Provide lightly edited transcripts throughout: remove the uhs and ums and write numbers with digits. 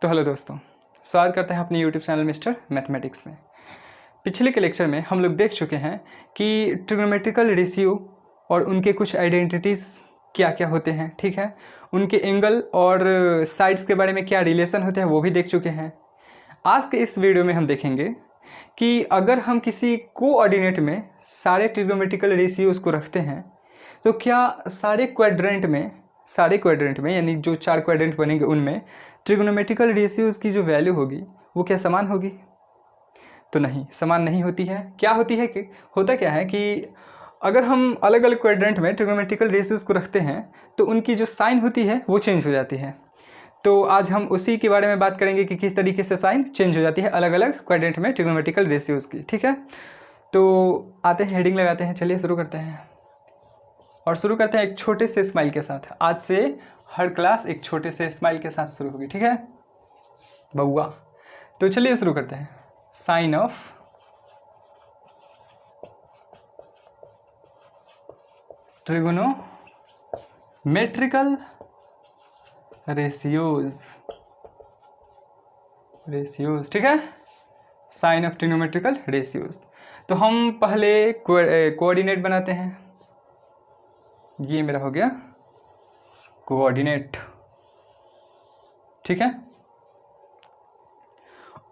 तो हेलो दोस्तों, स्वागत करते हैं अपने यूट्यूब चैनल मिस्टर मैथमेटिक्स में। पिछले के लेक्चर में हम लोग देख चुके हैं कि ट्रिग्नोमेट्रिकल रेशियो और उनके कुछ आइडेंटिटीज़ क्या क्या होते हैं, ठीक है। उनके एंगल और साइड्स के बारे में क्या रिलेशन होते हैं वो भी देख चुके हैं। आज के इस वीडियो में हम देखेंगे कि अगर हम किसी कोऑर्डिनेट में सारे ट्रिग्नोमेट्रिकल रेशियोज़ को रखते हैं तो क्या सारे क्वाड्रेंट में यानी जो 4 क्वाड्रेंट बनेंगे उनमें ट्रिग्नोमेट्रिकल रेशियोज़ की जो वैल्यू होगी वो क्या समान होगी? तो नहीं, समान नहीं होती है। क्या होती है कि होता क्या है कि अगर हम अलग अलग क्वाड्रेंट में ट्रिग्नोमेट्रिकल रेशियोज़ को रखते हैं तो उनकी जो साइन होती है वो चेंज हो जाती है। तो आज हम उसी के बारे में बात करेंगे कि किस तरीके से साइन चेंज हो जाती है अलग अलग क्वाड्रेंट में ट्रिग्नोमेट्रिकल रेशियोज़ की, ठीक है। तो आते हैं, हेडिंग लगाते हैं, चलिए शुरू करते हैं। और शुरू करते हैं एक छोटे से स्माइल के साथ। आज से हर क्लास एक छोटे से स्माइल के साथ शुरू होगी, ठीक है बउआ। तो चलिए शुरू करते हैं। साइन ऑफ ट्रिगोनोमेट्रिकल रेशियोज, ठीक है। Sine of trigonometrical ratios. तो हम पहले कोऑर्डिनेट बनाते हैं। ये मेरा हो गया कोऑर्डिनेट, ठीक है।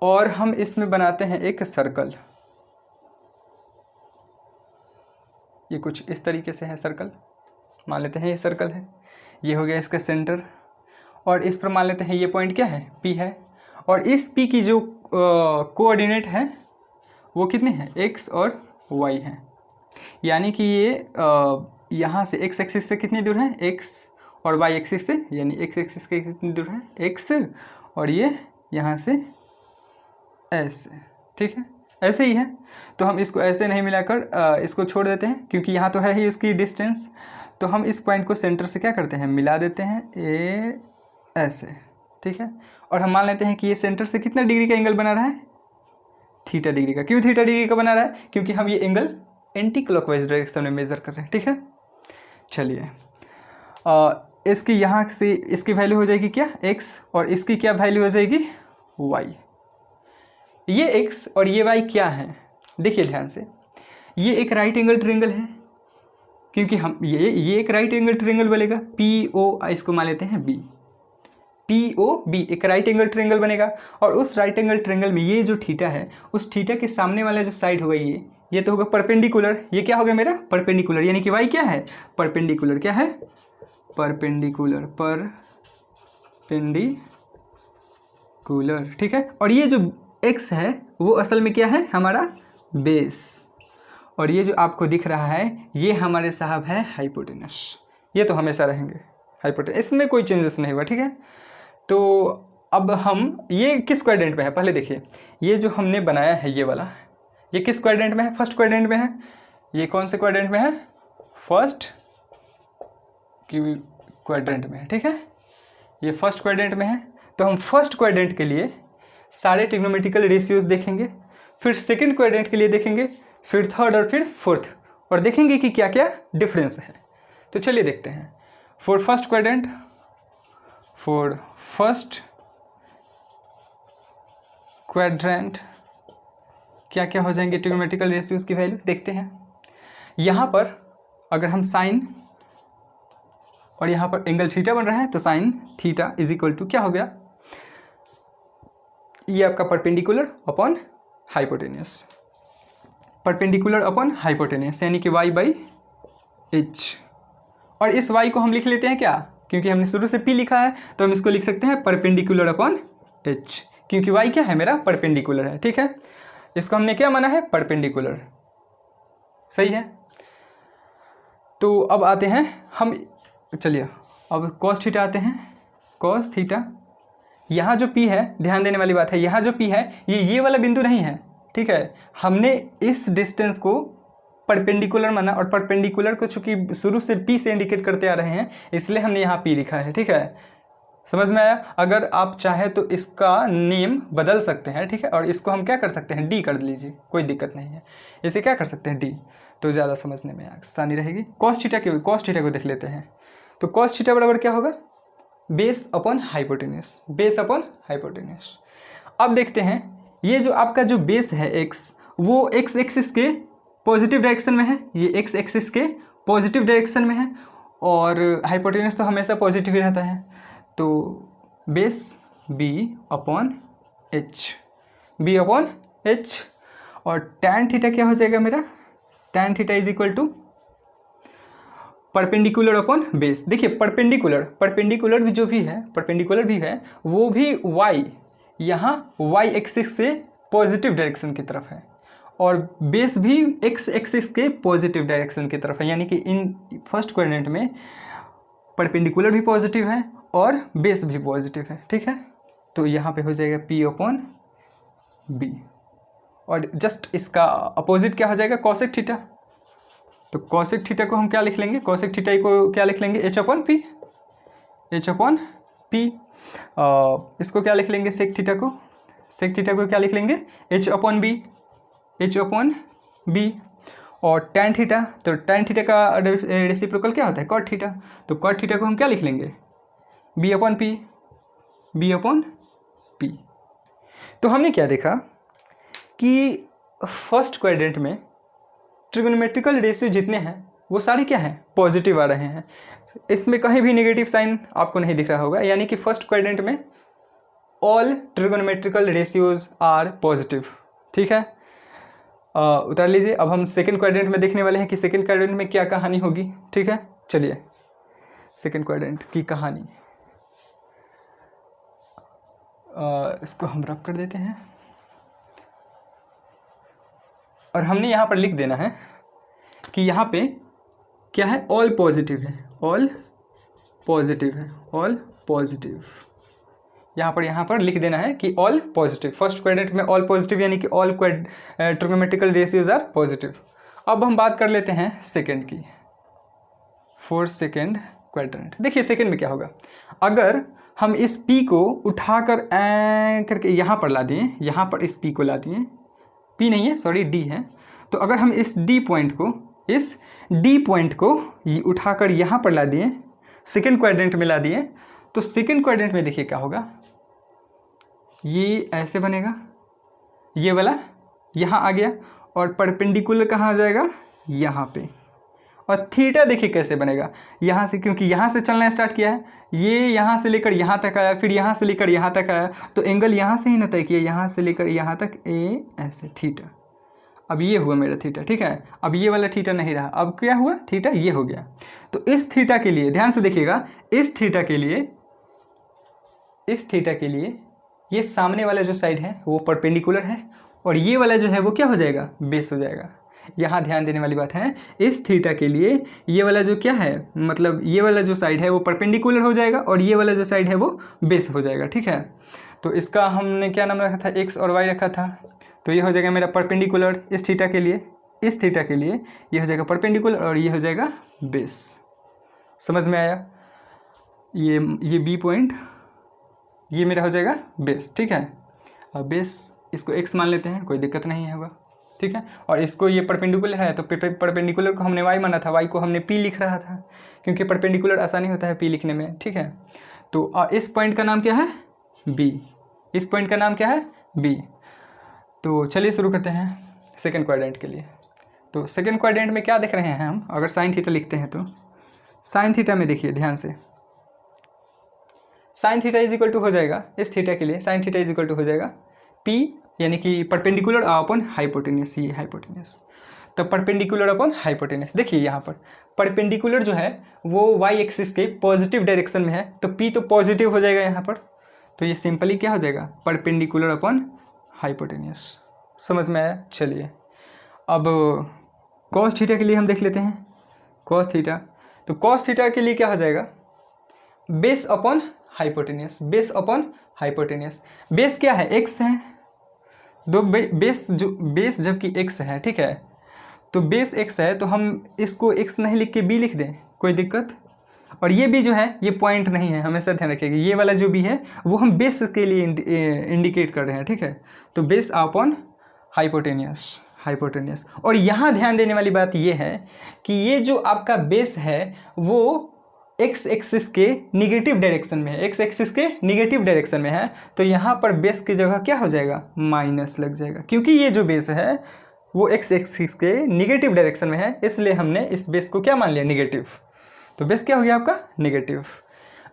और हम इसमें बनाते हैं एक सर्कल। ये कुछ इस तरीके से है सर्कल, मान लेते हैं ये सर्कल है। ये हो गया इसका सेंटर और इस पर मान लेते हैं ये पॉइंट क्या है, P है। और इस P की जो कोऑर्डिनेट है वो कितने हैं, X और Y हैं। यानी कि ये यहाँ से X एक्सिस से कितनी दूर है, X, और Y एक्सिस से यानी X एक्सिस के कितनी दूर है, X, और ये यहाँ से ऐसे, ठीक है, ऐसे ही है। तो हम इसको ऐसे नहीं मिलाकर इसको छोड़ देते हैं क्योंकि यहाँ तो है ही उसकी डिस्टेंस। तो हम इस पॉइंट को सेंटर से क्या करते हैं, मिला देते हैं ऐसे, ठीक है। और हम मान लेते हैं कि ये सेंटर से कितना डिग्री का एंगल बना रहा है, थीटा डिग्री का। क्यों थीटा डिग्री का बना रहा है, क्योंकि हम ये एंगल एंटी क्लॉकवाइज डायरेक्शन में मेजर कर रहे हैं, ठीक है। चलिए इसकी यहाँ से इसकी वैल्यू हो जाएगी क्या, x, और इसकी क्या वैल्यू हो जाएगी, y। ये x और ये y क्या है, देखिए ध्यान से। ये एक राइट एंगल ट्रायंगल है क्योंकि हम ये एक राइट एंगल ट्रायंगल बनेगा, PO, इसको मान लेते हैं B, POB एक राइट एंगल ट्रायंगल बनेगा। और उस राइट एंगल ट्रायंगल में ये जो थीटा है, उस थीटा के सामने वाला जो साइड होगा ये तो होगा परपेंडिकुलर। ये क्या होगा मेरा, परपेंडिकुलर, यानी कि y क्या है, परपेंडिकुलर। क्या है, परपेंडिकुलर, ठीक है। और ये जो x है वो असल में क्या है, हमारा बेस। और ये जो आपको दिख रहा है ये हमारे साहब है हाइपोटेनस। ये तो हमेशा रहेंगे हाइपोटेनस, इसमें कोई चेंजेस नहीं हुआ, ठीक है। तो अब हम ये किस क्वाड्रेंट में है पहले देखिए। ये जो हमने बनाया है ये वाला, ये किस क्वाड्रेंट में है, फर्स्ट क्वाड्रेंट में है। ये कौन से क्वाड्रेंट में है, फर्स्ट क्वाड्रेंट में है, ठीक है। ये फर्स्ट क्वाड्रेंट में है। तो हम फर्स्ट क्वाड्रेंट के लिए सारे ट्रिग्नोमेट्रिकल रेशियोज देखेंगे, फिर सेकंड क्वाड्रेंट के लिए देखेंगे, फिर थर्ड और फिर फोर्थ, और देखेंगे कि क्या क्या डिफरेंस है। तो चलिए देखते हैं। फॉर फर्स्ट क्वाड्रेंट क्या क्या हो जाएंगे ट्रिग्नोमेट्रिकल रेशियोज की वैल्यू देखते हैं। यहाँ पर अगर हम साइन और यहाँ पर एंगल थीटा बन रहा है तो sine theta is equal to क्या हो गया, ये आपका perpendicular upon hypotenuse, perpendicular upon hypotenuse यानी कि y/h। और इस y को हम लिख लेते हैं क्या, क्योंकि हमने शुरू से p लिखा है तो हम इसको लिख सकते हैं परपेंडिकुलर अपॉन h, क्योंकि y क्या है मेरा, परपेंडिकुलर है, ठीक है। इसको हमने क्या माना है, परपेंडिकुलर, सही है। तो अब आते हैं हम, चलिए अब cos थीटा आते हैं। cos थीटा, यहाँ जो P है, ध्यान देने वाली बात है, यहाँ जो P है ये वाला बिंदु नहीं है, ठीक है। हमने इस डिस्टेंस को परपेंडिकुलर माना, और परपेंडिकुलर को चूंकि शुरू से P से इंडिकेट करते आ रहे हैं इसलिए हमने यहाँ P लिखा है, ठीक है। समझ में आया। अगर आप चाहे तो इसका नेम बदल सकते हैं, ठीक है। और इसको हम क्या कर सकते हैं, D कर लीजिए, कोई दिक्कत नहीं है। इसे क्या कर सकते हैं, D, तो ज़्यादा समझने में आसानी रहेगी। cos थीटा को देख लेते हैं। तो cos थीटा बराबर क्या होगा, base upon hypotenuse, base upon hypotenuse. अब देखते हैं ये जो आपका जो बेस है एक्स, वो एक्स एक्सिस के पॉजिटिव डायरेक्शन में है, ये एक्स एक्सिस के पॉजिटिव डायरेक्शन में है, और हाइपोटेन्यूस तो हमेशा पॉजिटिव ही रहता है। तो base B upon H, B upon H, और टैन थीटा क्या हो जाएगा मेरा, tan theta is equal to perpendicular upon base. देखिए परपेंडिकुलर भी जो भी है, परपेंडिकुलर भी है, वो भी वाई, यहाँ वाई एक्सिस से पॉजिटिव डायरेक्शन की तरफ है, और बेस भी एक्स एक्सिस के पॉजिटिव डायरेक्शन की तरफ है, यानी कि इन फर्स्ट क्वाड्रेंट में परपेंडिकुलर भी पॉजिटिव है और बेस भी पॉजिटिव है, ठीक है। तो यहाँ पे हो जाएगा पी अपॉन बी, और जस्ट इसका अपोजिट क्या हो जाएगा, कॉसेक थीटा। तो कॉसेक थीटा को हम क्या लिख लेंगे, कॉसेक थीटा को क्या लिख लेंगे, H upon P, H upon P. इसको क्या लिख लेंगे, सेक थीटा को, सेक थीटा को क्या लिख लेंगे, H upon B, H upon B. और टैन थीटा, तो टैन थीटा का रेसिप्रोकल क्या होता है, कॉट थीटा। तो कॉट थीटा को हम क्या लिख लेंगे, B upon P, B upon P. तो हमने क्या देखा कि फर्स्ट क्वाड्रेंट में ट्रिगोनोमेट्रिकल रेशियो जितने हैं वो सारे क्या हैं, पॉजिटिव आ रहे हैं, इसमें कहीं भी नेगेटिव साइन आपको नहीं दिख रहा होगा, यानी कि फर्स्ट क्वाड्रेंट में all trigonometrical ratios are positive, ठीक है। उतार लीजिए। अब हम सेकंड क्वाड्रेंट में देखने वाले हैं कि सेकंड क्वाड्रेंट में क्या कहानी होगी, ठीक है। चलिए सेकंड क्वाड्रेंट की कहानी, इसको हम रब कर देते हैं, और हमने यहाँ पर लिख देना है कि यहाँ पे क्या है, ऑल पॉजिटिव है, ऑल पॉजिटिव है, ऑल पॉजिटिव। यहाँ पर लिख देना है कि ऑल पॉजिटिव, फर्स्ट क्वाड्रेंट में ऑल पॉजिटिव, यानी कि all trigonometrical ratios are positive. अब हम बात कर लेते हैं सेकंड की, फॉर सेकंड क्वाड्रेंट। देखिए सेकंड में क्या होगा, अगर हम इस P को उठाकर करके यहाँ पर ला दिए, यहाँ पर इस P को ला दिए, P नहीं है सॉरी D है, तो अगर हम इस D पॉइंट को उठाकर यहाँ पर ला दिए, सेकंड क्वाड्रेंट में ला दिए, तो सेकंड क्वाड्रेंट में देखिए क्या होगा, ये ऐसे बनेगा, ये वाला यहाँ आ गया, और परपेंडिकुलर कहाँ आ जाएगा, यहाँ पे। और थीटा देखिए कैसे बनेगा, यहाँ से, क्योंकि यहाँ से चलना स्टार्ट किया है, ये यहाँ से लेकर यहाँ तक आया, फिर यहाँ से लेकर यहाँ तक आया, तो एंगल यहाँ से ही ना तय किया, यहाँ से लेकर यहाँ तक ए ऐसे थीटा। अब ये हुआ मेरा थीटा, ठीक है। अब ये वाला थीटा नहीं रहा, अब क्या हुआ, थीटा ये हो गया। तो इस थीटा के लिए ध्यान से देखिएगा, इस थीटा के लिए ये सामने वाला जो साइड है वो परपेंडिकुलर है, और ये वाला जो है वो क्या हो जाएगा, बेस हो जाएगा। यहाँ ध्यान देने वाली बात है, इस थीटा के लिए ये वाला जो क्या है, मतलब ये वाला जो साइड है वो परपेंडिकुलर हो जाएगा, और ये वाला जो साइड है वो बेस हो जाएगा, ठीक है। तो इसका हमने क्या नाम रखा था, एक्स और वाई रखा था, तो ये हो जाएगा मेरा परपेंडिकुलर इस थीटा के लिए, इस थीटा के लिए ये हो जाएगा परपेंडिकुलर, और ये हो जाएगा बेस। समझ में आया, ये बी पॉइंट ये मेरा हो जाएगा बेस, ठीक है। अब बेस इसको एक्स मान लेते हैं, कोई दिक्कत नहीं होगा, ठीक है। और इसको ये परपेंडिकुलर है, तो परपेंडिकुलर को हमने वाई माना था, वाई को हमने पी लिख रहा था, क्योंकि परपेंडिकुलर आसानी होता है पी लिखने में, ठीक है। तो इस पॉइंट का नाम क्या है, बी, इस पॉइंट का नाम क्या है, बी। तो चलिए शुरू करते हैं सेकंड क्वाड्रेंट के लिए। तो सेकंड क्वाड्रेंट में क्या देख रहे हैं हम, अगर साइन थीटा लिखते हैं तो साइन थीटा में देखिए ध्यान से, sine theta is equal to हो जाएगा इस थीटा के लिए, sine theta is equal to हो जाएगा पी, यानी कि परपेंडिकुलर अपॉन हाइपोटेन्यूस, ये हाइपोटेन्यूस, तो परपेंडिकुलर अपॉन हाइपोटेन्यूस। देखिए यहाँ पर परपेंडिकुलर जो है वो वाई एक्सिस के पॉजिटिव डायरेक्शन में है, तो पी तो पॉजिटिव हो जाएगा यहाँ पर, तो ये सिंपली क्या हो जाएगा, परपेंडिकुलर अपॉन हाइपोटेन्यूस। समझ में आया। चलिए अब कॉस थीटा के लिए हम देख लेते हैं, कॉस थीटा। तो कॉस थीटा के लिए क्या हो जाएगा, base upon hypotenuse, base upon hypotenuse. Base क्या है, एक्स है, दो बेस जो बेस जबकि एक्स है, ठीक है। तो बेस एक्स है, तो हम इसको एक्स नहीं लिख के बी लिख दें, कोई दिक्कत। और ये भी जो है ये पॉइंट नहीं है, हमेशा ध्यान रखिएगा, ये वाला जो भी है वो हम बेस के लिए इंडिकेट कर रहे हैं, ठीक है। तो बेस अपॉन हाइपोटेन्यूस, हाइपोटेन्यूस। और यहाँ ध्यान देने वाली बात ये है कि ये जो आपका बेस है वो एक्स एक्सिस के निगेटिव डायरेक्शन में है, एक्स एक्सिस के निगेटिव डायरेक्शन में है, तो यहाँ पर बेस की जगह क्या हो जाएगा, माइनस लग जाएगा, क्योंकि ये जो बेस है वो एक्स एक्सिस के निगेटिव डायरेक्शन में है, इसलिए हमने इस बेस को क्या मान लिया, निगेटिव। तो बेस क्या हो गया आपका, निगेटिव।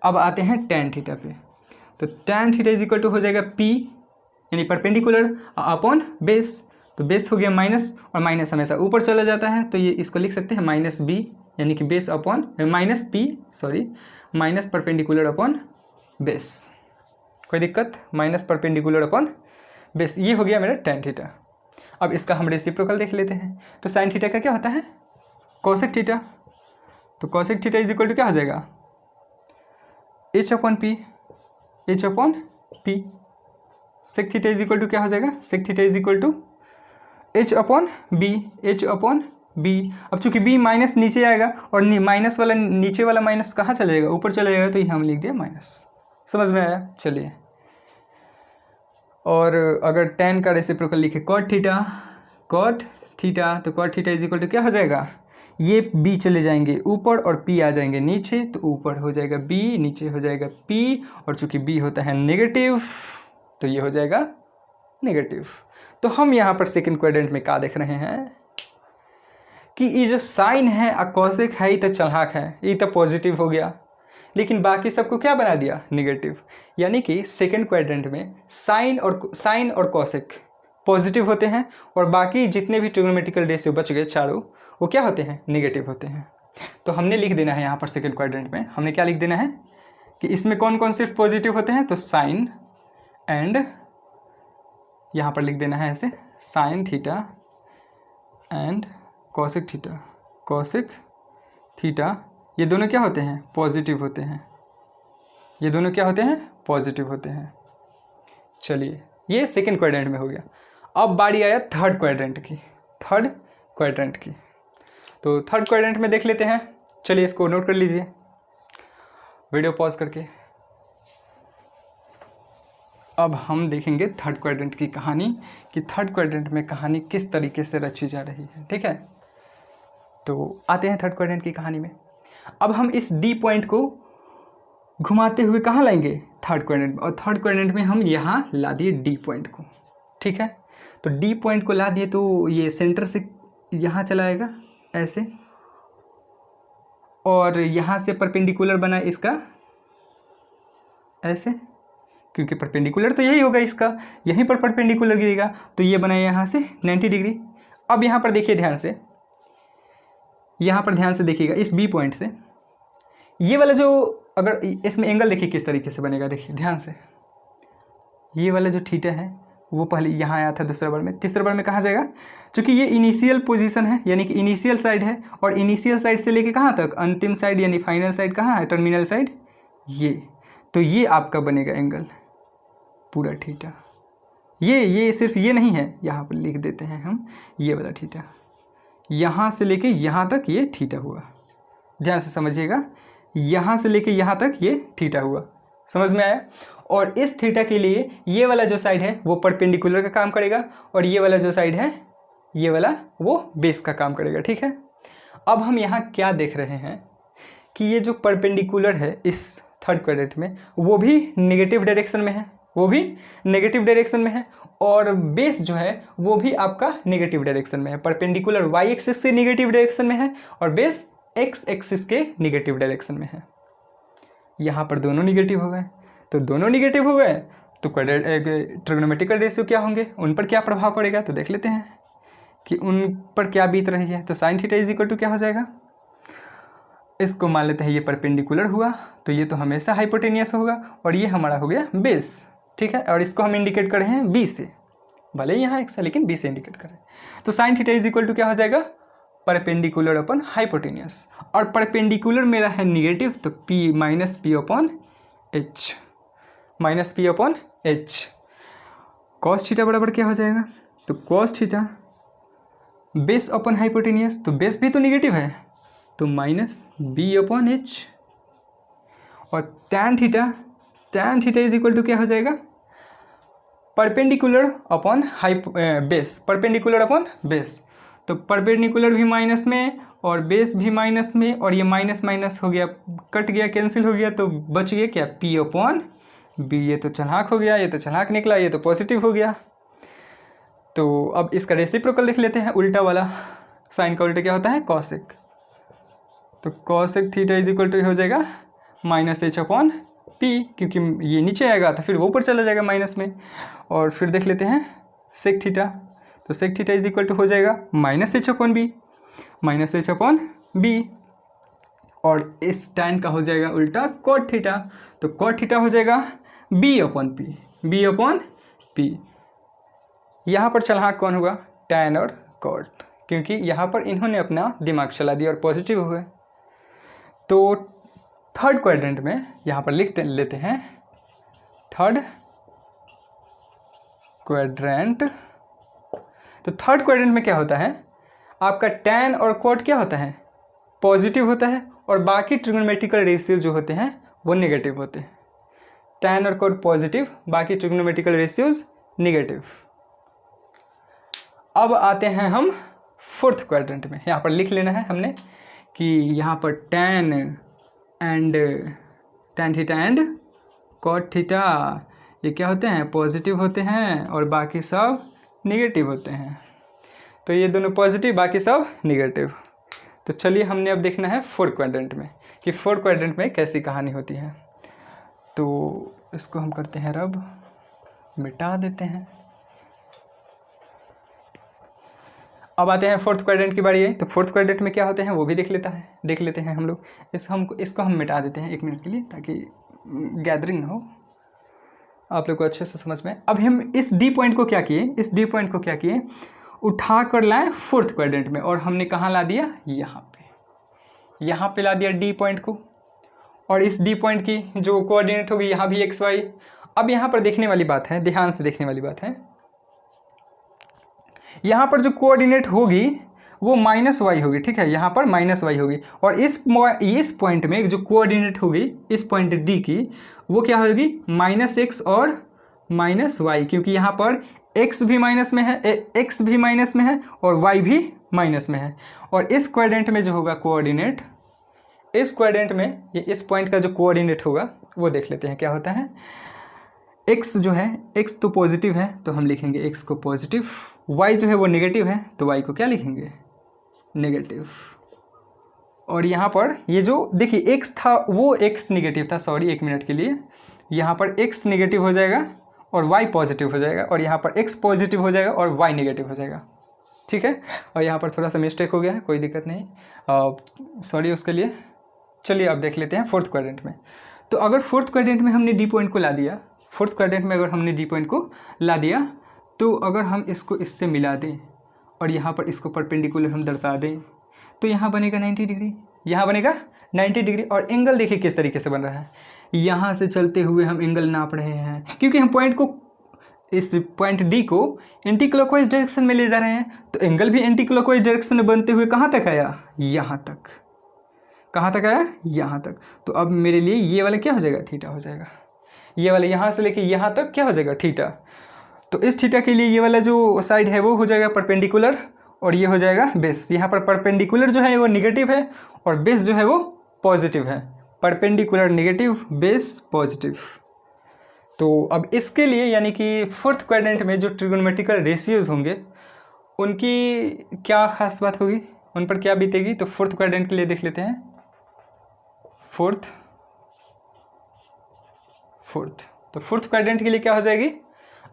अब आते हैं tan थीटा पे, तो tan theta is equal to हो जाएगा p यानी परपेंडिकुलर अपॉन बेस, तो बेस हो गया माइनस, और माइनस हमेशा ऊपर चला जाता है, तो ये इसको लिख सकते हैं माइनस बी यानी कि base upon minus P, sorry minus perpendicular upon base, कोई दिक्कत, माइनस परपेंडिकुलर अपॉन बेस, ये हो गया मेरा tan थीटा। अब इसका हम रेसिप्रोकल देख लेते हैं, तो sin थीटा का क्या होता है, कोसेक थीटा, तो cosec theta is equal to क्या हो जाएगा, h upon P, h upon P. Sec theta is equal to क्या हो जाएगा, sec theta is equal to h upon B, h upon B. अब चूंकि b माइनस नीचे आएगा और माइनस वाला नीचे वाला माइनस कहाँ चला जाएगा, ऊपर चला जाएगा, तो ये हम लिख दिया माइनस, समझ में आया, चलिए। और अगर tan का रेसिप्रोकल लिखे कॉट थीटा, कॉट थीटा, तो cot theta is equal to क्या हो जाएगा, ये b चले जाएंगे ऊपर और p आ जाएंगे नीचे, तो ऊपर हो जाएगा b, नीचे हो जाएगा p, और चूंकि b होता है नेगेटिव तो ये हो जाएगा नेगेटिव। तो हम यहाँ पर सेकंड क्वाड्रेंट में क्या देख रहे हैं कि ये जो साइन है अकोसिक है, ये तो चढ़ाक है, ये तो पॉजिटिव हो गया, लेकिन बाकी सबको क्या बना दिया, नेगेटिव। यानी कि सेकंड क्वाड्रेंट में साइन और कोसेक पॉजिटिव होते हैं, और बाकी जितने भी ट्रिग्नोमेट्रिकल रेशियो बच गए चारों, वो क्या होते हैं, नेगेटिव होते हैं। तो हमने लिख देना है यहाँ पर सेकंड क्वाड्रेंट में, हमने क्या लिख देना है कि इसमें कौन कौन से पॉजिटिव होते हैं, तो साइन एंड, यहाँ पर लिख देना है ऐसे, sine theta and cosec theta, cosec theta, ये दोनों क्या होते हैं, पॉजिटिव होते हैं, ये दोनों क्या होते हैं, पॉजिटिव होते हैं। चलिए ये सेकंड क्वाड्रेंट में हो गया। अब बारी आया थर्ड क्वाड्रेंट की, थर्ड क्वाड्रेंट की, तो थर्ड क्वाड्रेंट में देख लेते हैं। चलिए इसको नोट कर लीजिए वीडियो पॉज करके। अब हम देखेंगे थर्ड क्वाड्रेंट की कहानी, कि थर्ड क्वाड्रेंट में कहानी किस तरीके से रची जा रही है, ठीक है। तो आते हैं थर्ड क्वाड्रेंट की कहानी में। अब हम इस डी पॉइंट को घुमाते हुए कहाँ लाएंगे, थर्ड क्वाड्रेंट में, और थर्ड क्वाड्रेंट में हम यहाँ ला दिए डी पॉइंट को, ठीक है। तो डी पॉइंट को ला दिए तो ये सेंटर से यहाँ चला आएगा ऐसे, और यहाँ से परपेंडिकुलर बना इसका ऐसे, क्योंकि परपेंडिकुलर तो यही होगा इसका, यहीं पर परपेंडिकुलर गिरेगा, तो ये बनाया यहाँ से 90 डिग्री। अब यहाँ पर देखिए ध्यान से, यहाँ पर ध्यान से देखिएगा, इस बी पॉइंट से ये वाला जो, अगर इसमें एंगल देखिए किस तरीके से बनेगा, देखिए ध्यान से, ये वाला जो थीटा है वो पहले यहाँ आया था दूसरा बार में, तीसरा बार में कहाँ जाएगा, क्योंकि ये इनिशियल पोजीशन है, यानी कि इनिशियल साइड है, और इनिशियल साइड से लेके कहाँ तक, अंतिम साइड यानी फाइनल साइड कहाँ है, टर्मिनल साइड ये, तो ये आपका बनेगा एंगल पूरा थीटा। ये सिर्फ ये नहीं है, यहाँ पर लिख देते हैं हम, ये वाला थीटा यहाँ से लेके यहाँ तक ये थीटा हुआ, ध्यान से समझिएगा, यहाँ से लेके यहाँ तक ये थीटा हुआ, समझ में आया। और इस थीटा के लिए ये वाला जो साइड है वो परपेंडिकुलर का काम करेगा, और ये वाला जो साइड है ये वाला वो बेस का काम करेगा, ठीक है। अब हम यहाँ क्या देख रहे हैं कि ये जो परपेंडिकुलर है इस थर्ड क्वाड्रेंट में, वो भी नेगेटिव डायरेक्शन में है, वो भी नेगेटिव डायरेक्शन में है, और बेस जो है वो भी आपका नेगेटिव डायरेक्शन में है। परपेंडिकुलर वाई एक्सिस के नेगेटिव डायरेक्शन में है, और बेस एक्स एक्सिस के नेगेटिव डायरेक्शन में है। यहाँ पर दोनों निगेटिव हो गए, तो दोनों निगेटिव हो गए, तो ट्रिग्नोमेट्रिकल रेशियो क्या होंगे, उन पर क्या प्रभाव पड़ेगा, तो देख लेते हैं कि उन पर क्या बीत रही है। तो sine theta is equal to क्या हो जाएगा, इसको मान लेते हैं ये परपेंडिकुलर हुआ, तो ये तो हमेशा हाइपोटेनियस होगा, और ये हमारा हो गया बेस, ठीक है। और इसको हम इंडिकेट कर रहे हैं बी से, भले ही यहाँ एक्स है लेकिन बी से इंडिकेट करें, तो sine theta is equal to क्या हो जाएगा, परपेंडिकुलर अपन हाइपोटेनियस, और परपेंडिकुलर मेरा है निगेटिव, तो P minus P upon H, minus P upon H. Cos theta बराबर क्या हो जाएगा, तो cos theta base upon hypotenuse, तो बेस भी तो निगेटिव है, तो माइनस बी अपॉन एच। और tan theta is equal to क्या हो जाएगा, perpendicular upon base, perpendicular upon base, तो परपेंडिकुलर भी माइनस में और बेस भी माइनस में, और ये माइनस माइनस हो गया, कट गया, कैंसिल हो गया, तो बच गया क्या, P अपॉन B। ये तो चलाक हो गया, ये तो चलाक निकला, ये तो पॉजिटिव हो गया। तो अब इसका रेसिप्रोकल लिख लेते हैं, उल्टा वाला। साइन का उल्टा क्या होता है, कॉसेक। तो cosec theta is equal to हो जाएगा माइनस H अपॉन P, क्योंकि ये नीचे आएगा तो फिर वो ऊपर चला जाएगा माइनस में। और फिर देख लेते हैं सेक थीटा, तो sec theta is equal to हो जाएगा minus H upon B, minus H upon B। और इस टैन का हो जाएगा उल्टा कॉट थीटा, तो कॉट थीटा हो जाएगा B upon P, B upon P। यहाँ पर चलाक कौन होगा, टैन और कॉट, क्योंकि यहाँ पर इन्होंने अपना दिमाग चला दिया और पॉजिटिव हो गए। तो थर्ड क्वाड्रेंट में यहाँ पर लिख लेते हैं थर्ड क्वाड्रेंट। तो थर्ड क्वाड्रेंट में क्या होता है, आपका टैन और कॉट क्या होता है, पॉजिटिव होता है, और बाकी ट्रिग्नोमेट्रिकल रेशियो जो होते हैं वो नेगेटिव होते हैं। टैन और कॉट पॉजिटिव, बाकी ट्रिग्नोमेट्रिकल रेशियोज नेगेटिव। अब आते हैं हम फोर्थ क्वाड्रेंट में। यहाँ पर लिख लेना है हमने कि यहाँ पर tan theta and cot theta ये क्या होते हैं, पॉजिटिव होते हैं, और बाकी सब नेगेटिव होते हैं। तो ये दोनों पॉजिटिव, बाकी सब नेगेटिव। तो चलिए हमने अब देखना है फोर्थ क्वाड्रेंट में कि फोर्थ क्वाड्रेंट में कैसी कहानी होती है। तो इसको हम करते हैं रब, मिटा देते हैं। अब आते हैं फोर्थ क्वाड्रेंट की बारी है। तो फोर्थ क्वाड्रेंट में क्या होते हैं वो भी देख लेते हैं हम लोग। इसको हम मिटा देते हैं 1 मिनट के लिए, ताकि गैदरिंग हो, आप लोग को अच्छे से समझ में। अब हम इस डी पॉइंट को क्या किए, उठा कर लाए फोर्थ क्वाड्रेंट में, और हमने कहाँ ला दिया, यहाँ पे ला दिया डी पॉइंट को। और इस डी पॉइंट की जो कोऑर्डिनेट होगी यहाँ भी XY। अब यहाँ पर देखने वाली बात है, ध्यान से देखने वाली बात है, यहाँ पर जो कोऑर्डिनेट होगी वो -y होगी, ठीक है, यहाँ पर -y होगी। और इस पॉइंट में जो कोऑर्डिनेट होगी इस पॉइंट D की, वो क्या होगी, -x और -y, क्योंकि यहाँ पर x भी माइनस में है और y भी माइनस में है। और इस क्वाड्रेंट में जो होगा कोऑर्डिनेट, इस क्वाड्रेंट में ये इस पॉइंट का जो कोऑर्डिनेट होगा वो देख लेते हैं क्या होता है। x जो है, x तो पॉजिटिव है तो हम लिखेंगे x को पॉजिटिव, y जो है वो नेगेटिव है तो y को क्या लिखेंगे, नेगेटिव। और यहाँ पर ये जो देखिए x था वो x नेगेटिव था, सॉरी 1 मिनट के लिए, यहाँ पर x नेगेटिव हो जाएगा और y पॉजिटिव हो जाएगा, और यहाँ पर x पॉजिटिव हो जाएगा और y नेगेटिव हो जाएगा, ठीक है। और यहाँ पर थोड़ा सा मिस्टेक हो गया है, कोई दिक्कत नहीं, सॉरी उसके लिए। चलिए अब देख लेते हैं फोर्थ क्वाड्रेंट में। तो अगर फोर्थ क्वाड्रेंट में हमने डी पॉइंट को ला दिया, फोर्थ क्वाड्रेंट में अगर हमने डी पॉइंट को ला दिया, तो अगर हम इसको इससे मिला दें और यहाँ पर इसको परपेंडिकुलर हम दर्शा दें, तो यहाँ बनेगा 90 डिग्री, यहाँ बनेगा 90 डिग्री। और एंगल देखिए किस तरीके से बन रहा है, यहाँ से चलते हुए हम एंगल नाप रहे हैं, क्योंकि हम पॉइंट को, इस पॉइंट डी को एंटी क्लॉकवाइज डायरेक्शन में ले जा रहे हैं, तो एंगल भी एंटी क्लॉकवाइज डायरेक्शन में बनते हुए कहाँ तक आया, यहाँ तक। कहाँ तक आया, यहाँ तक। तो अब मेरे लिए ये वाला क्या हो जाएगा, थीटा हो जाएगा। ये वाला यहाँ से लेके यहाँ तक क्या हो जाएगा, थीटा। तो इस थीटा के लिए ये वाला जो साइड है वो हो जाएगा परपेंडिकुलर, और ये हो जाएगा बेस। यहाँ पर परपेंडिकुलर जो है वो निगेटिव है और बेस जो है वो पॉजिटिव है, परपेंडिकुलर नेगेटिव, बेस पॉजिटिव। तो अब इसके लिए यानी कि फोर्थ क्वाड्रेंट में जो ट्रिगोनोमेट्रिकल रेशियोज होंगे उनकी क्या खास बात होगी, उन पर क्या बीतेगी। तो फोर्थ क्वाड्रेंट के लिए देख लेते हैं, फोर्थ तो फोर्थ क्वाड्रेंट के लिए क्या हो जाएगी,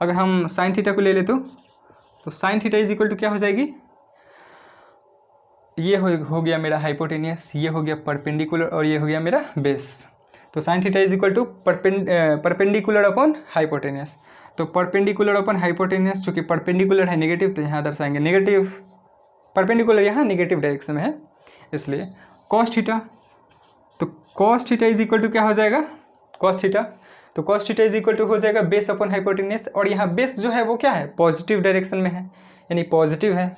अगर हम साइन थीटा को ले ले तो sine theta is equal to क्या हो जाएगी, ये हो गया मेरा हाइपोटेनियस, ये हो गया परपेंडिकुलर, और ये हो गया मेरा बेस। तो sine theta is equal to perpendicular upon hypotenuse. तो परपेंडिकुलर अपॉन हाइपोटेनियस, चूँकि परपेंडिकुलर है नेगेटिव तो यहाँ दर्शाएंगे नेगेटिव, परपेंडिकुलर यहाँ नेगेटिव डायरेक्शन में है इसलिए कॉस थीटा। तो cos theta is equal to क्या हो जाएगा, कॉस थीटा। तो cos theta is equal to हो जाएगा बेस अपॉन हाइपोटेनियस, और यहाँ बेस जो है वो क्या है, पॉजिटिव डायरेक्शन में है यानी पॉजिटिव है,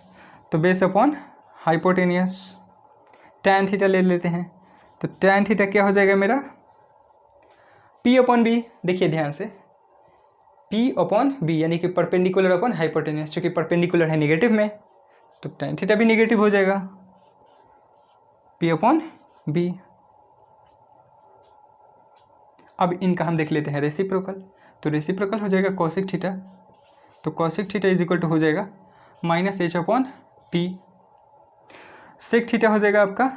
तो base upon hypotenuse. Tan theta ले लेते हैं, तो टैन थीटा क्या हो जाएगा मेरा, P अपॉन बी। देखिए ध्यान से, P अपॉन बी यानी कि परपेंडिकुलर अपॉन हाइपोटेनियस, चूँकि परपेंडिकुलर है नेगेटिव में तो tan थीटा भी निगेटिव हो जाएगा, P अपॉन B। अब इनका हम देख लेते हैं रेसिप्रोकल, तो रेसिप्रोकल हो जाएगा कॉसिक थीटा, तो cosec theta is equal to हो जाएगा minus H upon P। Sec theta हो जाएगा आपका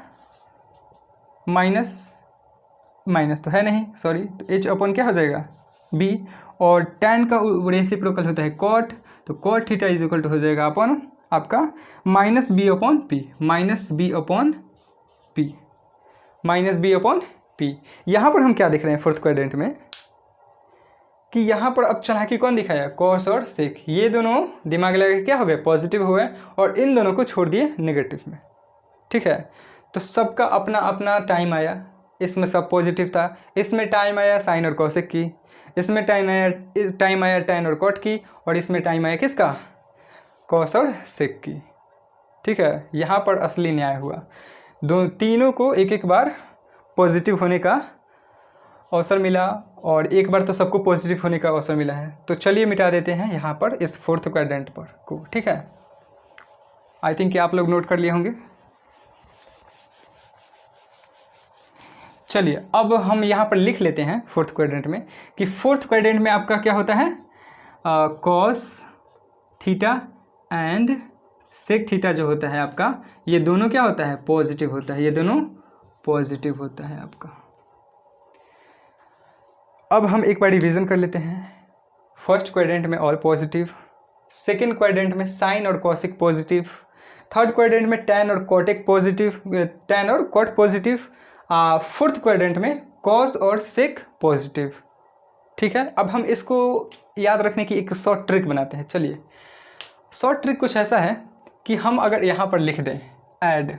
माइनस तो है नहीं, सॉरी, तो H अपॉन क्या हो जाएगा B, और tan का रेसिप्रोकल होता है कॉट, तो cot theta is equal to हो जाएगा अपॉन आपका minus B upon P, minus B upon P, minus B upon P। यहाँ पर हम क्या देख रहे हैं फोर्थ क्वाड्रेंट में कि यहाँ पर अब चालाकी कौन दिखाया, कॉस और सेक, ये दोनों दिमाग लगा के क्या हो गए पॉजिटिव हो गए और इन दोनों को छोड़ दिए नेगेटिव में। ठीक है, तो सबका अपना अपना टाइम आया, इसमें सब पॉजिटिव था, इसमें टाइम आया साइन और कॉसेक की, इसमें टाइम आया टैन और कॉट की, और इसमें टाइम आया किसका, कॉस और सेक की। ठीक है, यहाँ पर असली न्याय हुआ, तीनों को एक एक बार पॉजिटिव होने का अवसर मिला, और एक बार तो सबको पॉजिटिव होने का अवसर मिला है। तो चलिए मिटा देते हैं यहाँ पर इस फोर्थ क्वाड्रेंट पर को। ठीक है, आई थिंक कि आप लोग नोट कर लिए होंगे। चलिए अब हम यहाँ पर लिख लेते हैं फोर्थ क्वाड्रेंट में कि फोर्थ क्वाड्रेंट में आपका क्या होता है, cos theta and sec theta जो होता है आपका, ये दोनों क्या होता है पॉजिटिव होता है, ये दोनों पॉजिटिव होता है आपका। अब हम एक बार रिवीजन कर लेते हैं। फर्स्ट क्वाड्रेंट में ऑल पॉजिटिव, सेकेंड क्वाड्रेंट में साइन और कॉसिक पॉजिटिव, थर्ड क्वाड्रेंट में टैन और कॉटेक पॉजिटिव, टैन और कॉट पॉजिटिव, फोर्थ क्वाड्रेंट में कॉस और सेक पॉजिटिव। ठीक है, अब हम इसको याद रखने की एक शॉर्ट ट्रिक बनाते हैं। चलिए, शॉर्ट ट्रिक कुछ ऐसा है कि हम अगर यहाँ पर लिख दें ऐड,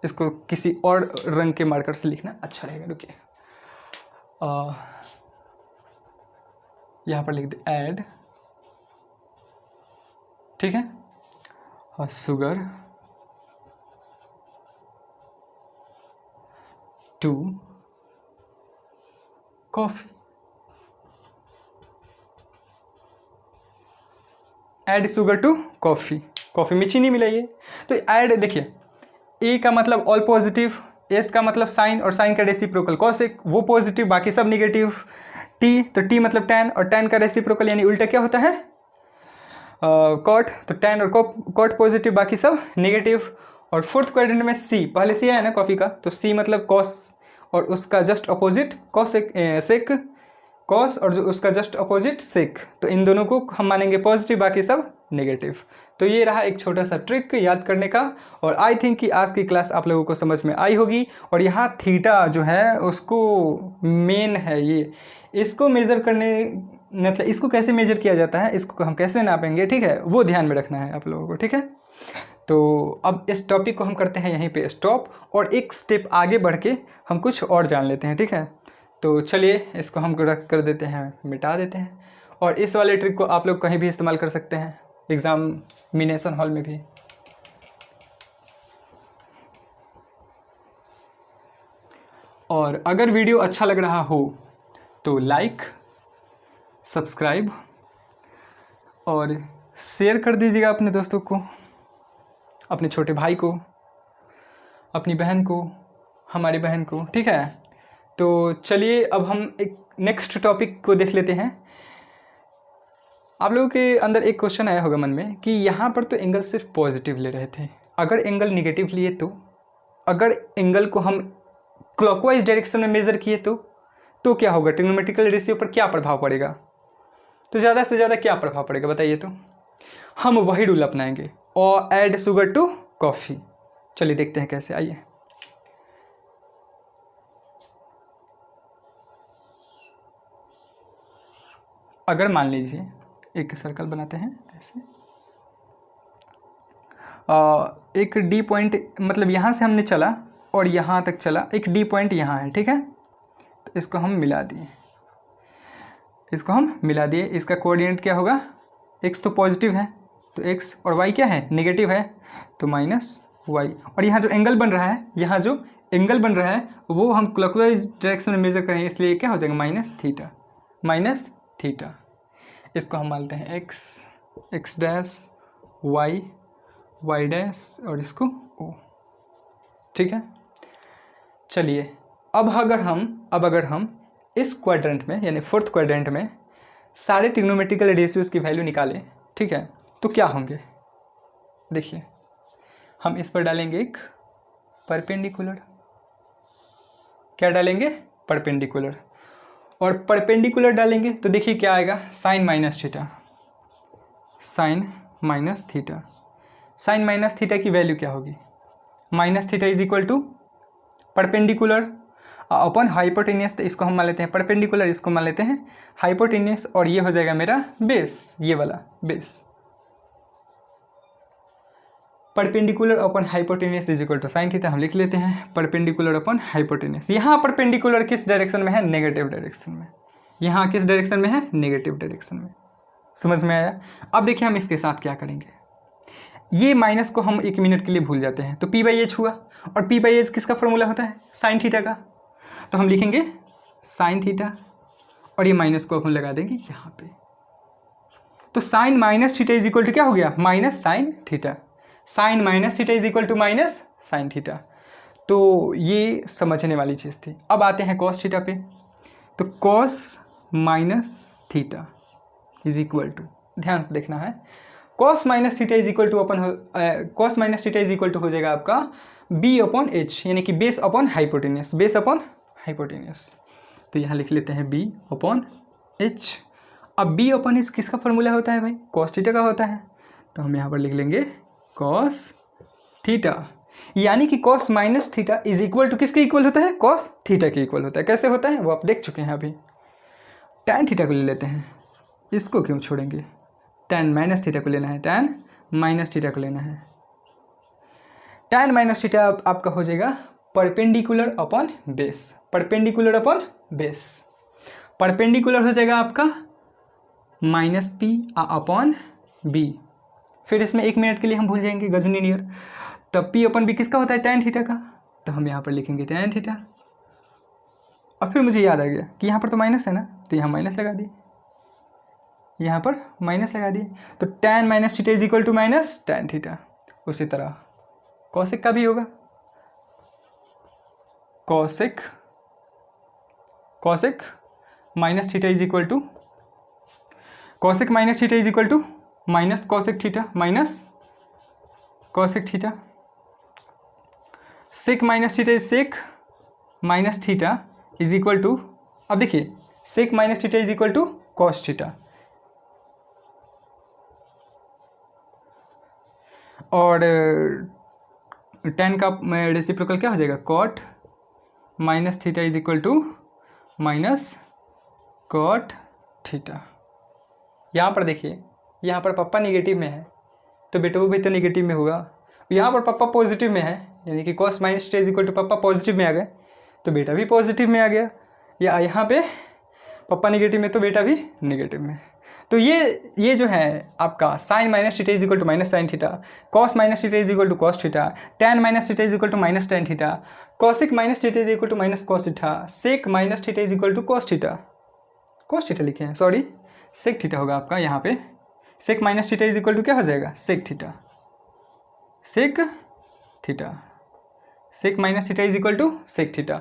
इसको किसी और रंग के मार्कर से लिखना अच्छा रहेगा, रुकिए, यहाँ पर लिख दे ऐड, ठीक है, और sugar to coffee, add sugar to coffee, coffee में चीनी मिलाइए। तो ऐड देखिए, ए का मतलब ऑल पॉजिटिव, एस का मतलब साइन और साइन का रेसिप्रोकल कॉसिक, वो पॉजिटिव बाकी सब नेगेटिव, टी तो टी मतलब टैन और टैन का रेसिप्रोकल यानी उल्टा क्या होता है कॉट, तो टैन और कॉट पॉजिटिव बाकी सब नेगेटिव। और फोर्थ क्वाड्रेंट में सी, पहले सी है ना कॉफ़ी का, तो सी मतलब कॉस और उसका जस्ट अपोजिट कॉसिक सेक, कॉस और जो उसका जस्ट अपोजिट सेक, तो इन दोनों को हम मानेंगे पॉजिटिव बाकी सब नेगेटिव। तो ये रहा एक छोटा सा ट्रिक याद करने का, और आई थिंक कि आज की क्लास आप लोगों को समझ में आई होगी। और यहाँ थीटा जो है उसको मेन है, ये इसको मेज़र करने मतलब इसको कैसे मेजर किया जाता है, इसको हम कैसे नापेंगे, ठीक है, वो ध्यान में रखना है आप लोगों को। ठीक है, तो अब इस टॉपिक को हम करते हैं यहीं पे स्टॉप, और एक स्टेप आगे बढ़ के हम कुछ और जान लेते हैं। ठीक है, तो चलिए इसको हम रख कर देते हैं, मिटा देते हैं। और इस वाले ट्रिक को आप लोग कहीं भी इस्तेमाल कर सकते हैं, एग्जामिनेशन हॉल में भी। और अगर वीडियो अच्छा लग रहा हो तो लाइक, सब्सक्राइब और शेयर कर दीजिएगा अपने दोस्तों को, अपने छोटे भाई को, अपनी बहन को, हमारी बहन को। ठीक है, तो चलिए अब हम एक नेक्स्ट टॉपिक को देख लेते हैं। आप लोगों के अंदर एक क्वेश्चन आया होगा मन में कि यहाँ पर तो एंगल सिर्फ पॉजिटिव ले रहे थे, अगर एंगल निगेटिव लिए तो, अगर एंगल को हम क्लॉकवाइज डायरेक्शन में मेज़र किए तो क्या होगा, ट्रिग्नोमेट्रिकल रेशियो पर क्या प्रभाव पड़ेगा, तो ज़्यादा से ज़्यादा क्या प्रभाव पड़ेगा बताइए। तो हम वही रूल अपनाएंगे, और ऐड शुगर टू कॉफ़ी। चलिए देखते हैं कैसे, आइए। अगर मान लीजिए एक सर्कल बनाते हैं ऐसे, एक डी पॉइंट, मतलब यहाँ से हमने चला और यहाँ तक चला, एक डी पॉइंट यहाँ है, ठीक है, तो इसको हम मिला दिए, इसका कोऑर्डिनेट क्या होगा, x तो पॉजिटिव है तो x, और y क्या है नेगेटिव है तो -y। और यहाँ जो एंगल बन रहा है, वो हम क्लॉकवाइज डायरेक्शन में मेजर करेंगे, इसलिए क्या हो जाएगा माइनस थीटा। इसको हम मानते हैं x, X dash Y, Y dash और इसको ओ। ठीक है, चलिए अब अगर हम इस क्वाड्रेंट में यानी फोर्थ क्वाड्रेंट में सारे ट्रिग्नोमेट्रिकल रेशियोज़ की वैल्यू निकालें, ठीक है, तो क्या होंगे? देखिए हम इस पर डालेंगे एक परपेंडिकुलर, क्या डालेंगे? परपेंडिकुलर। और परपेंडिकुलर डालेंगे तो देखिए क्या आएगा, sine minus theta, sine minus theta. Sine minus theta की वैल्यू क्या होगी? Minus theta is equal to perpendicular upon hypotenuse, तो इसको हम मान लेते हैं परपेंडिकुलर, इसको मान लेते हैं हाइपोटेनियस, और ये हो जाएगा मेरा बेस, ये वाला base. Perpendicular upon hypotenuse is equal to sine theta, हम लिख लेते हैं परपेंडिकुलर अपॉन हाइपोटेनियस। यहाँ परपेंडिकुलर किस डायरेक्शन में है? नेगेटिव डायरेक्शन में। यहाँ किस डायरेक्शन में है? नेगेटिव डायरेक्शन में। समझ में आया? अब देखिए हम इसके साथ क्या करेंगे, ये माइनस को हम 1 मिनट के लिए भूल जाते हैं, तो पी बाई एच हुआ, और पी बाई एच किसका फॉर्मूला होता है? साइन थीटा का। तो हम लिखेंगे साइन थीटा, और ये माइनस को हम लगा देंगे यहाँ पे। तो sine minus theta is equal to क्या हो गया? Minus sine theta. Sine minus theta is equal to minus sine theta. तो ये समझने वाली चीज़ थी। अब आते हैं कॉस थीटा पे। तो cos minus theta is equal to, ध्यान से देखना है, cos minus theta is equal to cos minus theta is equal to हो जाएगा आपका बी अपॉन एच, यानी कि base upon hypotenuse, base upon hypotenuse. तो यहाँ लिख लेते हैं बी अपॉन एच। अब बी अपॉन एच किसका फॉर्मूला होता है भाई? कॉस थीटा का होता है। तो हम यहाँ पर लिख लेंगे कॉस थीटा, यानी कि cos minus theta is equal to किसके इक्वल होता है? कॉस थीटा के इक्वल होता है। कैसे होता है वो आप देख चुके हैं अभी। टैन थीटा को ले लेते हैं, इसको क्यों छोड़ेंगे? टैन माइनस थीटा को लेना है, टैन माइनस थीटा को लेना है। टैन माइनस थीटा आपका हो जाएगा perpendicular upon base, perpendicular upon base. Perpendicular हो जाएगा आपका माइनस पी अपॉन बी, फिर इसमें 1 मिनट के लिए हम भूल जाएंगे गजनी नियर। तब पी अपन बी किसका होता है? टैन थीटा का। तो हम यहाँ पर लिखेंगे टैन थीटा, और फिर मुझे याद आ गया कि यहाँ पर तो माइनस है ना, तो यहाँ माइनस लगा दिए, यहाँ पर माइनस लगा दिए। तो tan minus theta is equal to minus tan theta. उसी तरह कॉसेक का भी होगा, cosec cosec minus theta is equal to, cosec minus theta is equal to minus cosec theta minus cosec theta. Sec minus theta is sec minus theta is equal to, अब देखिए sec minus theta is equal to cos theta, और tan का reciprocal क्या हो जाएगा? Cot minus theta is equal to minus cot theta. यहाँ पर देखिए, यहाँ पर पापा निगेटिव में है तो बेटा भी तो निगेटिव में होगा। यहाँ पर पापा पॉजिटिव में है, यानी कि cos minus theta is equal to पापा पॉजिटिव में आ गए तो बेटा भी पॉजिटिव में आ गया, या यहाँ पे पापा निगेटिव में तो बेटा भी निगेटिव में। तो ये जो है आपका sine minus theta is equal to minus sine theta, cos minus theta is equal to cos theta, tan minus theta is equal to minus tan theta, cosec minus theta is equal to minus cos theta, sec minus theta is equal to cos theta, cos theta लिखे हैं, sorry sec theta होगा आपका यहाँ पे। Sec minus theta is equal to क्या हो जाएगा? Sec theta, sec theta, sec minus theta is equal to sec theta,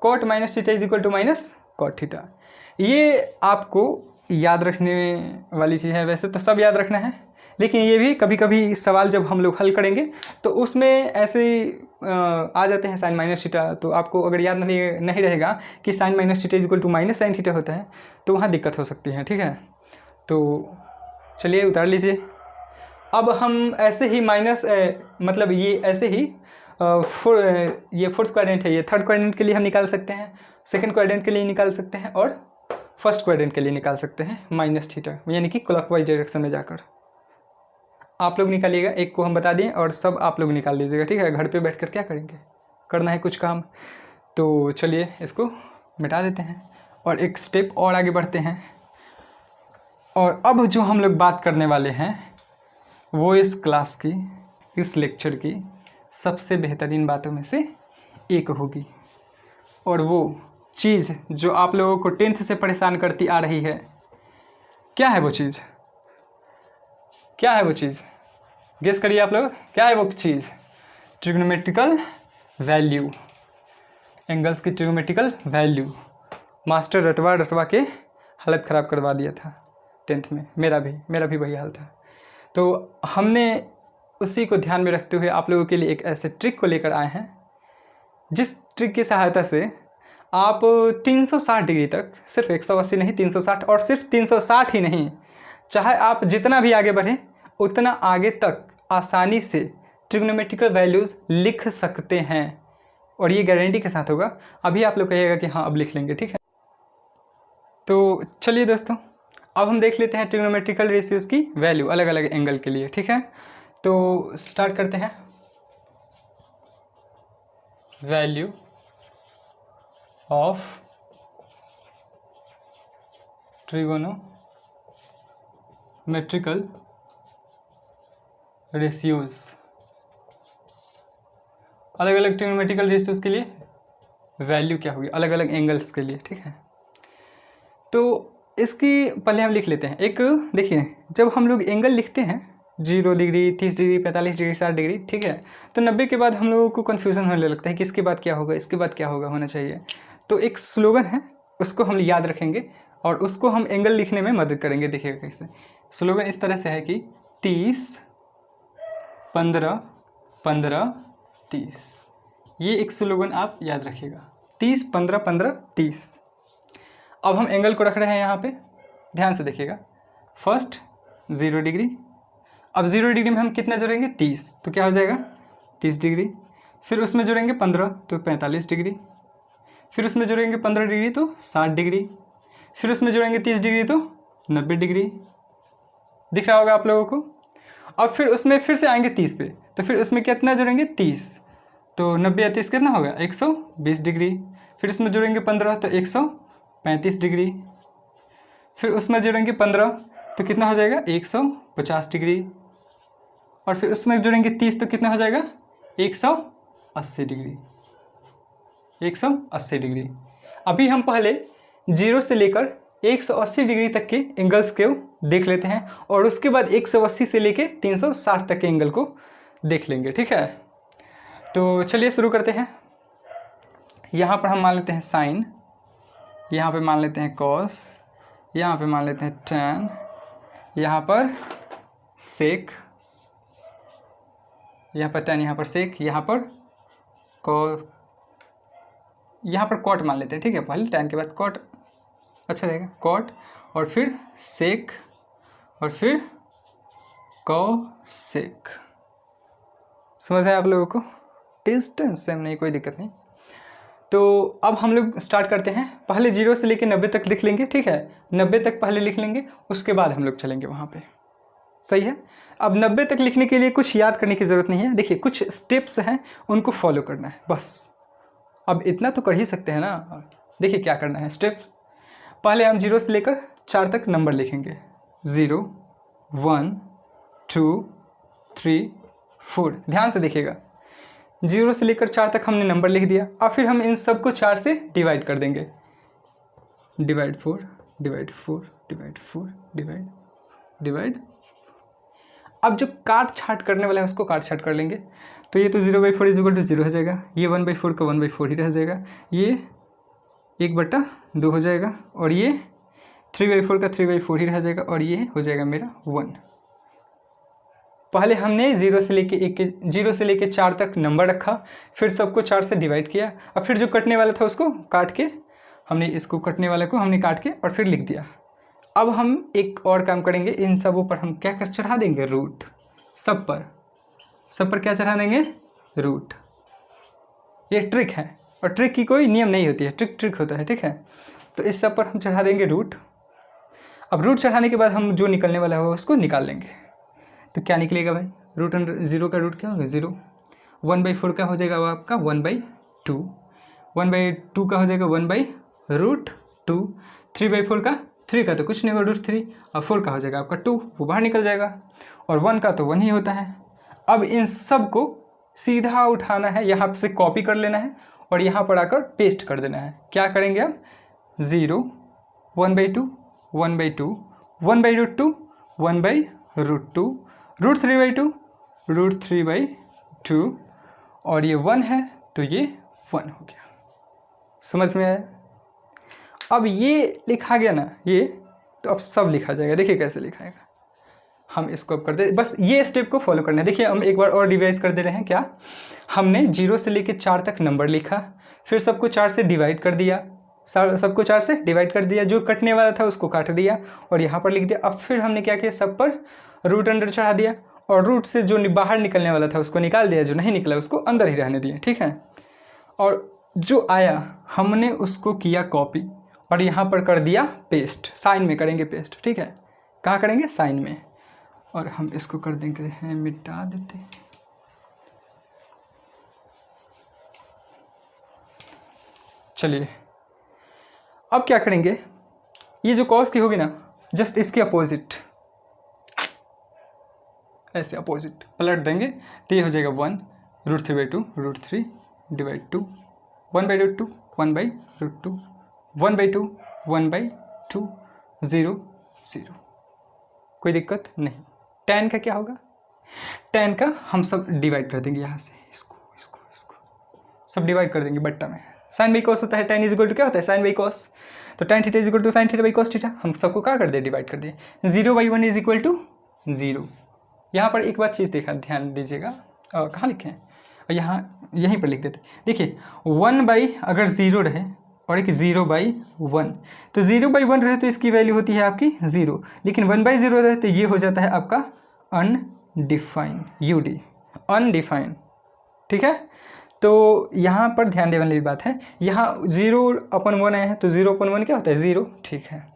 cot minus theta is equal to minus cot theta. ये आपको याद रखने वाली चीज़ है, वैसे तो सब याद रखना है, लेकिन ये भी कभी कभी सवाल जब हम लोग हल करेंगे तो उसमें ऐसे आ जाते हैं साइन माइनस थीटा, तो आपको अगर याद नहीं रहेगा कि sine minus theta is equal to minus sine theta होता है तो वहाँ दिक्कत हो सकती है। ठीक है, तो चलिए उतार लीजिए। अब हम ऐसे ही माइनस मतलब ये ऐसे ही ये फोर्थ क्वाड्रेंट है, ये थर्ड क्वाड्रेंट के लिए हम निकाल सकते हैं, सेकंड क्वाड्रेंट के लिए निकाल सकते हैं, और फर्स्ट क्वाड्रेंट के लिए निकाल सकते हैं माइनस थीटा, यानी कि क्लॉकवाइज डायरेक्शन में जाकर। आप लोग निकालिएगा, एक को हम बता दें और सब आप लोग निकाल लीजिएगा। ठीक है, घर पे बैठकर क्या करेंगे, करना है कुछ काम। तो चलिए इसको मिटा देते हैं और एक स्टेप और आगे बढ़ते हैं। और अब जो हम लोग बात करने वाले हैं वो इस क्लास की, इस लेक्चर की सबसे बेहतरीन बातों में से एक होगी, और वो चीज़ जो आप लोगों को 10th से परेशान करती आ रही है, क्या है वो चीज़? क्या है वो चीज़, गेस करिए आप लोग, क्या है वो चीज़? ट्रिग्नोमेट्रिकल वैल्यू, एंगल्स की ट्रिग्नोमेट्रिकल वैल्यू। मास्टर रटवा रटवा के हालत ख़राब करवा दिया था 10th में, मेरा भी वही हाल था। तो हमने उसी को ध्यान में रखते हुए आप लोगों के लिए एक ऐसे ट्रिक को लेकर आए हैं, जिस ट्रिक की सहायता से आप 360 डिग्री तक, सिर्फ 180 नहीं 360, और सिर्फ 360 ही नहीं, चाहे आप जितना भी आगे बढ़ें उतना आगे तक आसानी से ट्रिग्नोमेट्रिकल वैल्यूज़ लिख सकते हैं, और ये गारंटी के साथ होगा। अभी आप लोग कहिएगा कि हाँ अब लिख लेंगे, ठीक है। तो चलिए दोस्तों, अब हम देख लेते हैं ट्रिग्नोमेट्रिकल रेशियोज़ की वैल्यू अलग अलग एंगल के लिए, ठीक है। तो स्टार्ट करते हैं। वैल्यू ऑफ ट्रिगोनोमेट्रिकल रेशियोज़, अलग अलग ट्रिगोनोमेट्रिकल रेशियोज़ के लिए वैल्यू क्या होगी अलग अलग एंगल्स के लिए, ठीक है। तो इसकी पहले हम लिख लेते हैं। एक देखिए, जब हम लोग एंगल लिखते हैं 0 डिग्री, 30 डिग्री, 45 डिग्री, 60 डिग्री, ठीक है, तो 90 के बाद हम लोगों को कन्फ्यूज़न होने लगता है कि इसके बाद क्या होगा, इसके बाद क्या होगा, होना चाहिए। तो एक स्लोगन है, उसको हम याद रखेंगे और उसको हम एंगल लिखने में मदद करेंगे। देखिएगा कैसे। स्लोगन इस तरह से है कि 30 15 15 30। ये एक स्लोगन आप याद रखिएगा, 30 15 15 30। अब हम एंगल को रख रहे हैं यहाँ पे, ध्यान से देखिएगा। फर्स्ट 0 डिग्री, अब 0 डिग्री में हम कितना जोड़ेंगे 30, तो क्या हो जाएगा 30 डिग्री। फिर उसमें जोड़ेंगे 15 तो 45 डिग्री। फिर उसमें जोड़ेंगे 15 डिग्री तो 60 डिग्री। फिर उसमें जोड़ेंगे 30 डिग्री तो 90 डिग्री। दिख रहा होगा आप लोगों को। अब फिर उसमें फिर से आएंगे 30 पे, तो फिर उसमें कितना जोड़ेंगे 30, तो 90 या 30 कितना होगा 120 डिग्री। फिर इसमें जोड़ेंगे 15 तो 135 डिग्री। फिर उसमें जोड़ेंगे 15 तो कितना हो जाएगा 150 डिग्री। और फिर उसमें जोड़ेंगे 30 तो कितना हो जाएगा 180 डिग्री, 180 डिग्री। अभी हम पहले 0 से लेकर 180 डिग्री तक के एंगल्स को देख लेते हैं, और उसके बाद 180 से लेकर 360 तक के एंगल को देख लेंगे, ठीक है। तो चलिए शुरू करते हैं। यहाँ पर हम मान लेते हैं साइन, यहाँ पे मान लेते हैं कॉस, यहाँ पे मान लेते हैं टैन, यहाँ पर सेक, यहाँ पर टैन, यहाँ पर सेक, यहाँ पर यहाँ पर कॉट मान लेते हैं, ठीक है। पहले टैन के बाद कॉट अच्छा रहेगा, कॉट, और फिर सेक, और फिर कॉसेक। समझ आए आप लोगों को? डिस्टेंस सेम नहीं, कोई दिक्कत नहीं। तो अब हम लोग स्टार्ट करते हैं। पहले 0 से लेकर 90 तक लिख लेंगे, ठीक है। 90 तक पहले लिख लेंगे, उसके बाद हम लोग चलेंगे वहाँ पे, सही है। अब 90 तक लिखने के लिए कुछ याद करने की ज़रूरत नहीं है। देखिए कुछ स्टेप्स हैं, उनको फॉलो करना है बस। अब इतना तो कर ही सकते हैं ना। देखिए क्या करना है स्टेप। पहले हम 0 से लेकर 4 तक नंबर लिखेंगे, 0 1 2 3 4। ध्यान से देखिएगा, 0 से लेकर 4 तक हमने नंबर लिख दिया। और फिर हम इन सबको 4 से डिवाइड कर देंगे, डिवाइड 4 डिवाइड 4 डिवाइड 4 डिवाइड। अब जो काट छाट करने वाला है उसको काट छाट कर लेंगे। तो ये तो 0/4 = 0 हो जाएगा, ये 1/4 का 1/4 ही रह जाएगा, ये 1/2 हो जाएगा, और ये 3/4 का 3/4 ही रह जाएगा, और ये हो जाएगा मेरा 1। पहले हमने 0 से लेके 4 तक नंबर रखा, फिर सबको 4 से डिवाइड किया, और फिर जो कटने वाला था उसको काट के हमने, इसको कटने वाले को हमने काट के और फिर लिख दिया। अब हम एक और काम करेंगे, इन सबों पर हम क्या कर चढ़ा देंगे, रूट। सब पर क्या चढ़ा देंगे, रूट। ये ट्रिक है, और ट्रिक की कोई नियम नहीं होती है, ट्रिक होता है, ठीक है। तो इस सब पर हम चढ़ा देंगे रूट। अब रूट चढ़ाने के बाद हम जो निकलने वाला है उसको निकाल लेंगे। तो क्या निकलेगा भाई, √0 का रूट क्या होगा 0। 1/4 का हो जाएगा आपका 1/2। 1/2 का हो जाएगा 1/√2। 3/4 का, 3 का तो कुछ नहीं होगा √3, और 4 का हो जाएगा आपका 2, वो बाहर निकल जाएगा, और 1 का तो 1 ही होता है। अब इन सब को सीधा उठाना है, यहाँ से कॉपी कर लेना है और यहाँ पर आकर पेस्ट कर देना है। क्या करेंगे अब, 0 1/2 1/2 1/√2 1/√2 √3/2 √3/2 और ये 1 है तो ये 1 हो गया। समझ में आया? अब ये लिखा गया ना ये, तो अब सब लिखा जाएगा। देखिए कैसे लिखाएगा, हम इसको अब कर दे, बस ये स्टेप को फॉलो करना है। देखिए हम एक बार और रिवाइज कर दे रहे हैं। क्या हमने 0 से लेकर 4 तक नंबर लिखा, फिर सबको 4 से डिवाइड कर दिया, सबको 4 से डिवाइड कर दिया, जो कटने वाला था उसको काट दिया और यहाँ पर लिख दिया। अब फिर हमने क्या किया, सब पर रूट अंडर चढ़ा दिया और रूट से जो बाहर निकलने वाला था उसको निकाल दिया, जो नहीं निकला उसको अंदर ही रहने दिया। ठीक है, और जो आया हमने उसको किया कॉपी और यहाँ पर कर दिया पेस्ट। साइन में करेंगे पेस्ट। ठीक है, कहाँ करेंगे, साइन में। और हम इसको कर देंगे हैं, मिटा देते हैं। चलिए अब क्या करेंगे, ये जो कॉस की होगी ना, जस्ट इसके अपोजिट, ऐसे अपोजिट पलट देंगे तो ये हो जाएगा 1 √3/2 √3 डिवाइड 2 1/√2 1/√2 1/2 1/2 0 0। कोई दिक्कत नहीं। tan का क्या होगा, tan का हम सब डिवाइड कर देंगे, यहाँ से इसको इसको इसको सब डिवाइड कर देंगे बट्टा में। साइन बाई कॉस होता है, tan इज इक्वल टू क्या होता है, साइन बाई कॉस। तो tan theta is equal to sine theta by cos theta. हम सबको क्या कर दिया, डिवाइड कर दिए। 0/1 इज इक्वल टू 0। यहाँ पर एक बात चीज़ देखा, ध्यान दीजिएगा, कहाँ लिखे हैं, यहाँ यहीं पर लिख देते। देखिए 1/ अगर 0 रहे और एक 0/1, तो 0/1 रहे तो इसकी वैल्यू होती है आपकी 0, लेकिन 1/0 रहे तो ये हो जाता है आपका अनडिफाइंड, UD अनडिफाइंड। ठीक है, तो यहाँ पर ध्यान देने वाली बात है, यहाँ 0/1 आया है तो 0/1 क्या होता है, 0। ठीक है,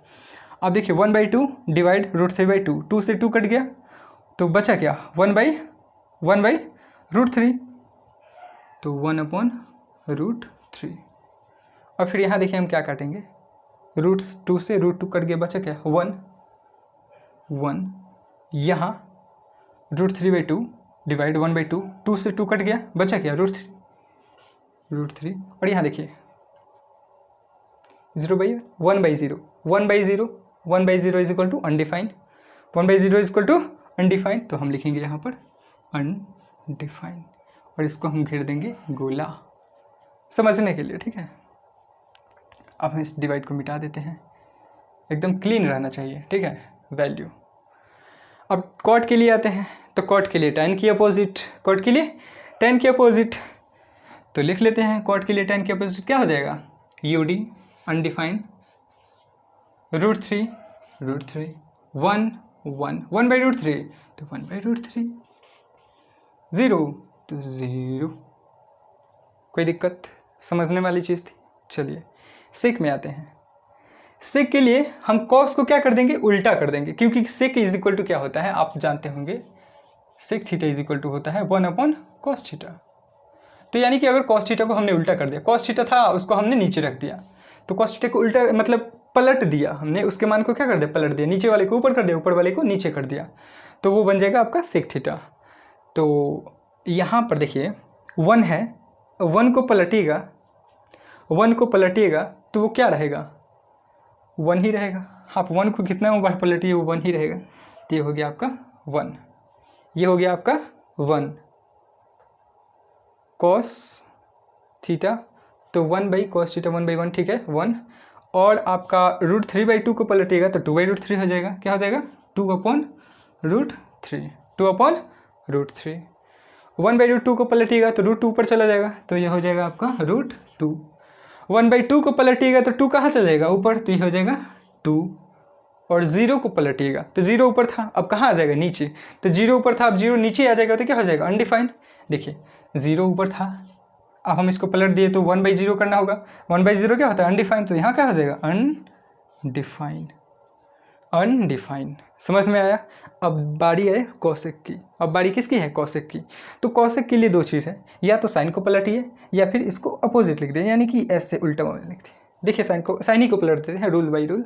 अब देखिए 1/2 डिवाइड √3/2, 2 से 2 कट गया तो बचा क्या, 1/√3, तो 1/√3। और फिर यहाँ देखिए हम क्या काटेंगे, √2 से √2 कट गया, बचा क्या, 1 1। यहाँ √3/2 डिवाइड 1/2, 2 से 2 कट गया, बचा क्या, √3। और यहाँ देखिए 1/0 1/0 1/0 is equal to undefined, 1/0 is equal to undefined, तो हम लिखेंगे यहाँ पर अनडिफाइंड और इसको हम घेर देंगे गोला, समझने के लिए। ठीक है, अब हम इस डिवाइड को मिटा देते हैं, एकदम क्लीन रहना चाहिए। ठीक है, वैल्यू। अब कॉट के लिए आते हैं, तो कॉट के लिए tan की अपोजिट, कॉट के लिए tan की अपोजिट, तो लिख लेते हैं कॉट के लिए tan की अपोजिट क्या हो जाएगा, UD अनडिफाइंड √3 1 1 1/√3 तो 1/√3 0 तो 0। कोई दिक्कत, समझने वाली चीज़ थी। चलिए सेक में आते हैं। सेक के लिए हम कॉस को क्या कर देंगे, उल्टा कर देंगे, क्योंकि सेक इज इक्वल टू क्या होता है आप जानते होंगे, sec theta is equal to होता है 1/cos थीटा। तो यानी कि अगर cos थीटा को हमने उल्टा कर दिया, cos थीटा था उसको हमने नीचे रख दिया, तो cos थीटा को उल्टा मतलब पलट दिया हमने, उसके मान को क्या कर दिया, पलट दिया, नीचे वाले को ऊपर कर दिया, ऊपर वाले को नीचे कर दिया, तो वो बन जाएगा आपका सेक थीटा। तो यहाँ पर देखिए 1 है, 1 को पलटिएगा, 1 को पलटिएगा तो वो क्या रहेगा, 1 ही रहेगा। आप 1 को कितना बार पलटिए वो 1 ही रहेगा, तो ये हो गया आपका 1, ये हो गया आपका 1 cos थीटा, तो 1/cos थीटा 1/1। ठीक है 1, और आपका √3/2 को पलटिएगा तो 2/√3 हो जाएगा, क्या हो जाएगा 2/√3 2/√3। 1/2 को पलटिएगा तो √2 ऊपर चला जाएगा, तो ये हो जाएगा आपका √2। 1/2 को पलटिएगा तो 2 कहाँ चला जाएगा, ऊपर, तो ये हो जाएगा 2। और 0 को पलटिएगा तो 0 ऊपर था, अब कहाँ आ जाएगा, नीचे, तो 0 ऊपर था, अब 0 नीचे आ जाएगा तो क्या हो जाएगा, अनडिफाइंड। देखिए 0 ऊपर था, अब हम इसको पलट दिए तो 1/0 करना होगा, 1/0 क्या होता है, अनडिफाइंड, तो यहाँ क्या हो जाएगा, अनडिफाइंड अनडिफाइंड। समझ में आया। अब बारी है कॉसेक की, अब बारी किसकी है, कॉसेक की। तो कॉसेक के लिए दो चीज़ है, या तो साइन को पलटिए या फिर इसको अपोजिट लिख दें, यानी कि ऐसे उल्टा लिख दें। देखिए साइन ही को पलट देते हैं, रूल बाई रूल।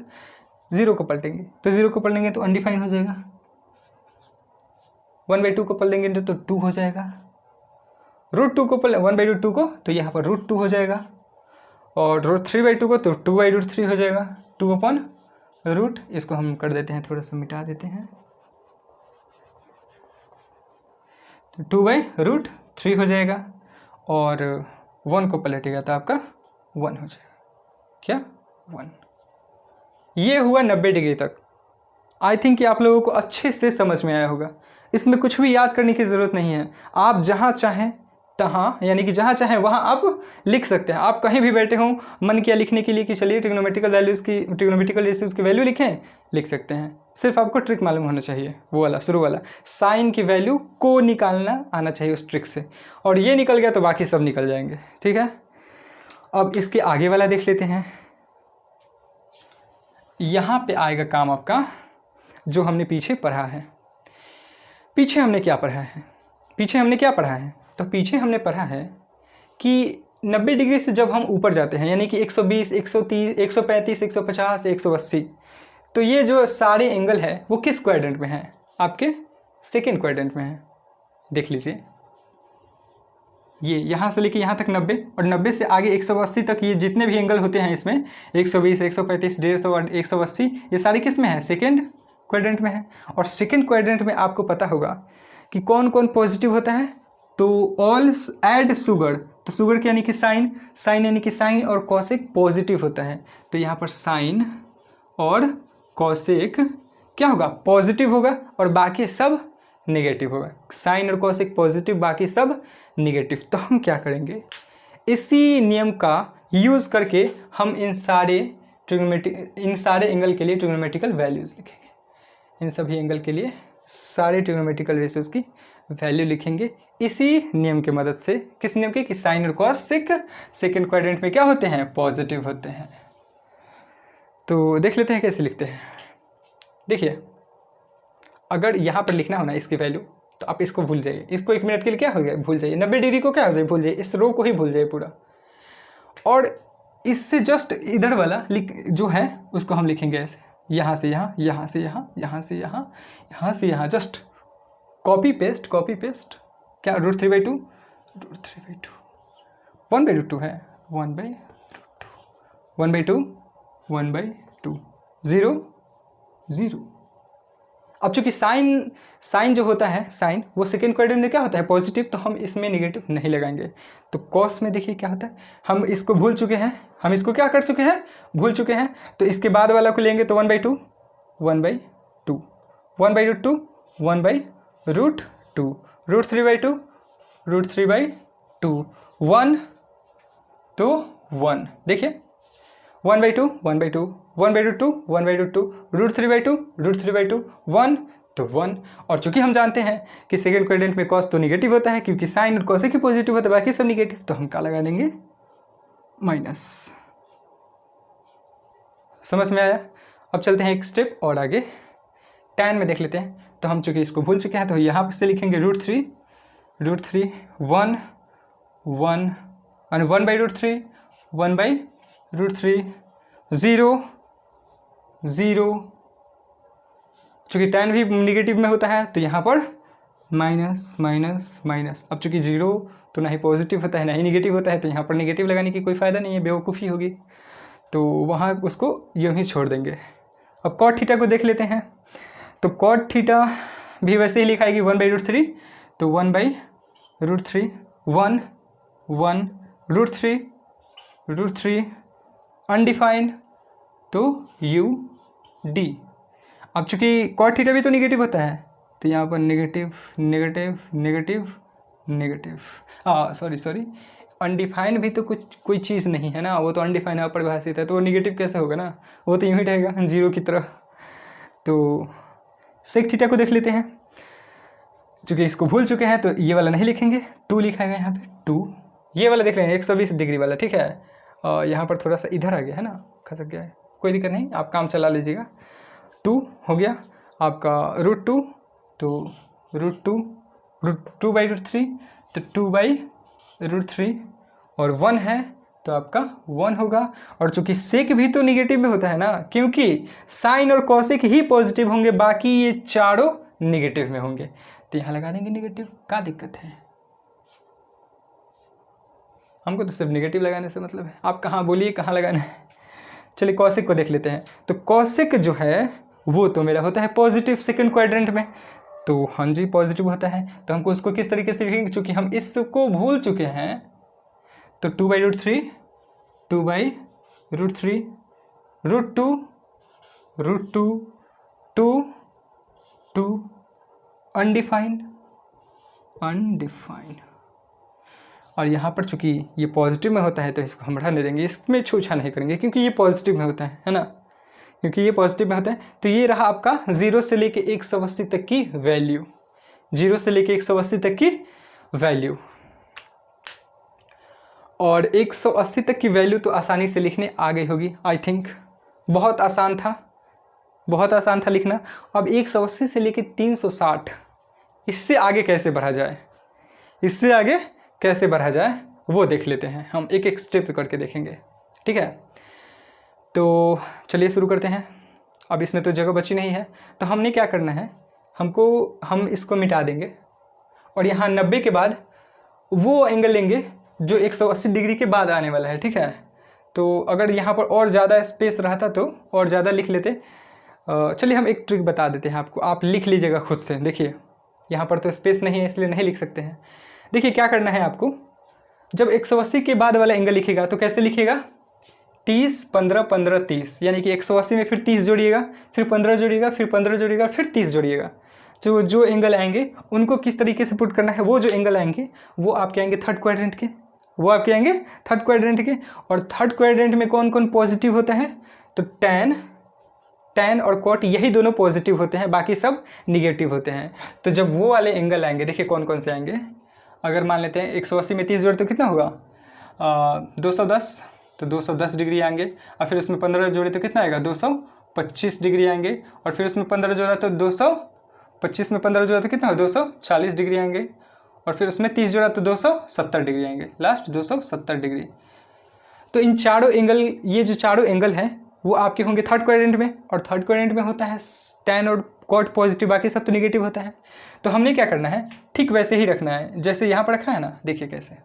0 को पलटेंगे तो 0 को पलटेंगे तो अनडिफाइंड हो जाएगा, 1/2 को पलटेंगे तो 2 हो जाएगा, √2 को 1/2 को तो यहाँ पर √2 हो जाएगा, और √3/2 को तो 2/√3 हो जाएगा, 2/√। इसको हम कर देते हैं, थोड़ा सा मिटा देते हैं। तो 2/√3 हो जाएगा, और 1 को पलटेगा तो आपका 1 हो जाएगा। क्या? 1। ये हुआ 90 डिग्री तक। आई थिंक कि आप लोगों को अच्छे से समझ में आया होगा। इसमें कुछ भी याद करने की ज़रूरत नहीं है। आप जहाँ चाहें तहाँ, यानी कि जहाँ चाहें वहाँ आप लिख सकते हैं। आप कहीं भी बैठे हों, मन किया लिखने के लिए कि चलिए ट्रिग्नोमेट्रिकल रेशियोज़ की वैल्यू लिखें, लिख सकते हैं। सिर्फ आपको ट्रिक मालूम होना चाहिए, वो वाला शुरू वाला, साइन की वैल्यू को निकालना आना चाहिए उस ट्रिक से, और ये निकल गया तो बाकी सब निकल जाएंगे। ठीक है, अब इसके आगे वाला देख लेते हैं। यहाँ पे आएगा काम आपका जो हमने पीछे पढ़ा है। पीछे हमने क्या पढ़ा है? तो पीछे हमने पढ़ा है कि 90 डिग्री से जब हम ऊपर जाते हैं, यानी कि 120, 130, 135, 150, 180, तो ये जो सारे एंगल है वो किस क्वाड्रेंट में है? आपके सेकेंड क्वाड्रेंट में है। देख लीजिए, ये यहाँ से लेके यहाँ तक 90, और 90 से आगे 180 तक ये जितने भी एंगल होते हैं इसमें 120, 135, 150 और 180, ये सारे किस में है? सेकेंड क्वाड्रेंट में है। और सेकेंड क्वाड्रेंट में आपको पता होगा कि कौन कौन पॉजिटिव होता है। तो ऑल ऐड शुगर, तो शुगर के यानी कि साइन यानी कि साइन और कॉसेक पॉजिटिव होता है। तो यहाँ पर साइन और कॉसेक क्या होगा? पॉजिटिव होगा, और बाकी सब नेगेटिव होगा। साइन और कॉसेक पॉजिटिव, बाकी सब नेगेटिव। तो हम क्या करेंगे, इसी नियम का यूज़ करके हम इन सारे एंगल के लिए ट्रिग्नोमेट्रिकल वैल्यूज़ लिखेंगे। इन सभी एंगल के लिए सारे ट्रिग्नोमेट्रिकल रेशियोज़ की वैल्यू लिखेंगे इसी नियम की मदद से। किस नियम के? कि साइन और कॉसेक सेकेंड क्वाड्रेंट में क्या होते हैं? पॉजिटिव होते हैं। तो देख लेते हैं कैसे लिखते हैं। देखिए, अगर यहाँ पर लिखना हो ना इसकी वैल्यू, तो आप इसको भूल जाइए। इसको 1 मिनट के लिए क्या हो गया? भूल जाइए। 90 डिग्री को क्या हो जाए? भूल जाइए। इस रो को ही भूल जाइए पूरा, और इससे जस्ट इधर वाला जो है उसको हम लिखेंगे ऐसे, यहाँ से यहाँ, यहाँ से यहाँ, यहाँ से यहाँ, यहाँ से यहाँ, जस्ट कॉपी पेस्ट क्या? √3/2 1/2 है, 1/2 0 0। अब चूंकि साइन जो होता है, साइन वो सेकेंड क्वाड्रेंट में क्या होता है? पॉजिटिव, तो हम इसमें नेगेटिव नहीं लगाएंगे। तो कॉस में देखिए क्या होता है, हम इसको भूल चुके हैं, हम इसको क्या कर चुके हैं? भूल चुके हैं। तो इसके बाद वाला को लेंगे तो 1/2 1/2 1/2 1/√2 √3/2 √3/2 1, तो 1। देखिए 1/2 1/2 1/2 1/2 √3/2 1, तो 1। और चूंकि हम जानते हैं कि सेकेंड क्वाड्रेंट में कॉस तो निगेटिव होता है, क्योंकि साइन और कॉसेक ही पॉजिटिव होता है, बाकी सब निगेटिव, तो हम क्या लगा देंगे? माइनस। समझ में आया? अब चलते हैं एक स्टेप और आगे, tan में देख लेते हैं। तो हम चूंकि इसको भूल चुके हैं, तो यहाँ से लिखेंगे √3 1 1 और 1/√3 1/√3 0 0। चूँकि tan भी निगेटिव में होता है, तो यहाँ पर माइनस माइनस माइनस। अब चूँकि 0 तो ना ही पॉजिटिव होता है ना ही निगेटिव होता है, तो यहाँ पर निगेटिव लगाने की कोई फ़ायदा नहीं है, बेवकूफ़ी होगी, तो वहाँ उसको यूँ ही छोड़ देंगे। अब cot थीटा को देख लेते हैं। तो cot थीटा भी वैसे ही लिखाएगी 1/√3, तो 1/√3 1 1 √3 अनडिफाइंड, तो UD। अब चूंकि cot थीटा भी तो निगेटिव होता है, तो यहाँ पर negative negative negative negative, sorry undefined भी तो कोई चीज़ नहीं है ना, वो तो अनडिफाइंड है, अपरिभाषित है, तो वो निगेटिव कैसे होगा ना, वो तो यूँ ही रहेगा 0 की तरह। तो सेक थीटा को देख लेते हैं। चूँकि इसको भूल चुके हैं, तो ये वाला नहीं लिखेंगे, 2 लिखा गया यहाँ पे 2। ये वाला देख रहे हैं 120 डिग्री वाला, ठीक है। यहाँ पर थोड़ा सा इधर आ गया है ना, खसक गया है, कोई दिक्कत नहीं, आप काम चला लीजिएगा। 2 हो गया आपका √2, तो √2/√3, तो 2/√3, और 1 है तो आपका 1 होगा। और चूंकि सेक भी तो निगेटिव में होता है ना, क्योंकि साइन और कॉसेक ही पॉजिटिव होंगे, बाकी ये चारों निगेटिव में होंगे, तो यहाँ लगा देंगे निगेटिव। क्या दिक्कत है? हमको तो सिर्फ निगेटिव लगाने से मतलब है, आप कहाँ बोलिए कहाँ लगाना है। चलिए कॉसेक को देख लेते हैं। तो कॉसेक जो है वो तो मेरा होता है पॉजिटिव सेकंड क्वाड्रेंट में, तो हाँ जी पॉजिटिव होता है। तो हमको उसको किस तरीके से लिखेंगे, चूँकि हम इसको भूल चुके हैं, तो 2/√3 2/√3 √2 2 अनडिफाइंड और यहाँ पर चूँकि ये पॉजिटिव में होता है तो इसको हम रहने देंगे, इसमें छूछा नहीं करेंगे क्योंकि ये पॉजिटिव में होता है ना, क्योंकि ये पॉजिटिव में होता है। तो ये रहा आपका 0 से लेके 180 तक की वैल्यू, 0 से लेके 180 तक की वैल्यू। और 180 तक की वैल्यू तो आसानी से लिखने आ गई होगी आई थिंक, बहुत आसान था लिखना। अब 180 से लेके 360, इससे आगे कैसे बढ़ा जाए, वो देख लेते हैं, हम एक एक स्टेप करके देखेंगे, ठीक है। तो चलिए शुरू करते हैं। अब इसमें तो जगह बची नहीं है, तो हमने क्या करना है, हम इसको मिटा देंगे और यहाँ 90 के बाद वो एंगल लेंगे जो 180 डिग्री के बाद आने वाला है, ठीक है। तो अगर यहाँ पर और ज़्यादा स्पेस रहता तो और ज़्यादा लिख लेते। चलिए हम एक ट्रिक बता देते हैं आपको, आप लिख लीजिएगा खुद से। देखिए यहाँ पर तो स्पेस नहीं है इसलिए नहीं लिख सकते हैं। देखिए क्या करना है आपको, जब 180 के बाद वाला एंगल लिखेगा तो कैसे लिखेगा, 30 15 15 30, यानी कि 180 में फिर 30 जोड़िएगा, फिर 15 जोड़िएगा, फिर 15 जोड़िएगा, फिर 30 जोड़िएगा। जो एंगल आएंगे उनको किस तरीके से पुट करना है, वो जो एंगल आएंगे वो आपके आएंगे थर्ड क्वाड्रेंट के, और थर्ड क्वाड्रेंट में कौन कौन पॉजिटिव होता है, तो tan और cot यही दोनों पॉजिटिव होते हैं, बाकी सब निगेटिव होते हैं। तो जब वो वाले एंगल आएंगे, देखिए कौन कौन से आएंगे। अगर मान लेते हैं 180 में 30 जोड़ तो कितना होगा, 210, तो 210 डिग्री आएंगे। और फिर उसमें 15 जोड़े तो कितना आएगा, 225 डिग्री आएंगे। और फिर उसमें 15 जोड़ा तो 225 में 15 जोड़ा तो कितना हो, 240 डिग्री आएंगे। और फिर उसमें 30 जोड़ा तो 270 डिग्री आएंगे, लास्ट 270 डिग्री। तो इन चारों एंगल, ये जो चारों एंगल हैं वो आपके होंगे थर्ड क्वाड्रेंट में, और थर्ड क्वाड्रेंट में होता है tan और cot पॉजिटिव, बाकी सब तो निगेटिव होता है। तो हमने क्या करना है, ठीक वैसे ही रखना है जैसे यहाँ पर रखा है ना। देखिए कैसे,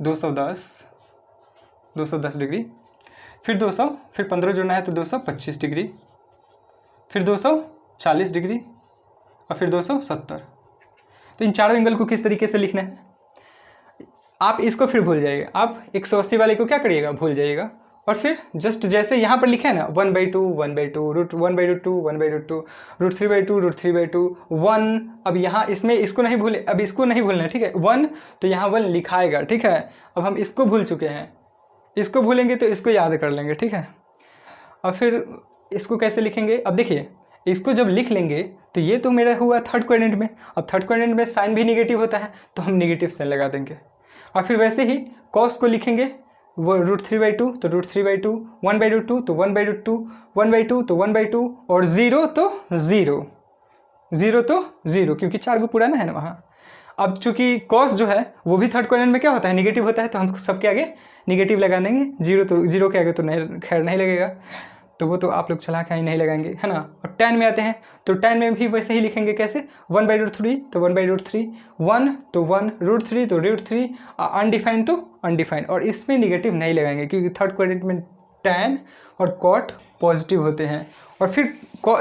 210 डिग्री, फिर 200, फिर 15 जोड़ना है तो 225 डिग्री, फिर 240 डिग्री और फिर 270। तो इन चारों एंगल को किस तरीके से लिखना है, आप इसको फिर भूल जाइएगा, आप 180 वाले को क्या करिएगा, भूल जाइएगा। और फिर जस्ट जैसे यहाँ पर लिखा है ना, 1/2 √1/2 1/2 √3/2 1। अब यहाँ इसमें इसको नहीं भूले, अब इसको नहीं भूलना है, ठीक है। 1 तो यहाँ 1 लिखाएगा, ठीक है। अब हम इसको भूल चुके हैं, इसको भूलेंगे तो इसको याद कर लेंगे, ठीक है। और फिर इसको कैसे लिखेंगे, अब देखिए इसको जब लिख लेंगे तो ये तो मेरा हुआ थर्ड क्वाड्रेंट में। अब थर्ड क्वाड्रेंट में साइन भी निगेटिव होता है तो हम निगेटिव साइन लगा देंगे। और फिर वैसे ही कॉस को लिखेंगे, वो √3/2 तो √3/2, 1/2 तो 1/2, 1/2 तो 1/2, और 0 तो 0, क्योंकि 4 को पुराना है ना वहाँ। अब चूंकि कॉस जो है वो भी थर्ड क्वाड्रेंट में क्या होता है, निगेटिव होता है, तो हम सबके आगे निगेटिव लगा देंगे। 0 के आगे तो नहीं, खैर नहीं लगेगा, तो वो तो आप लोग चला के ही नहीं लगाएंगे, है ना। और tan में आते हैं तो tan में भी वैसे ही लिखेंगे, कैसे, 1/√3 तो 1/√3, 1 तो 1, √3 तो √3, अनडिफाइंड तो अनडिफाइंड। और इसमें निगेटिव नहीं लगाएंगे क्योंकि थर्ड क्वाड्रेंट में tan और cot पॉजिटिव होते हैं। और फिर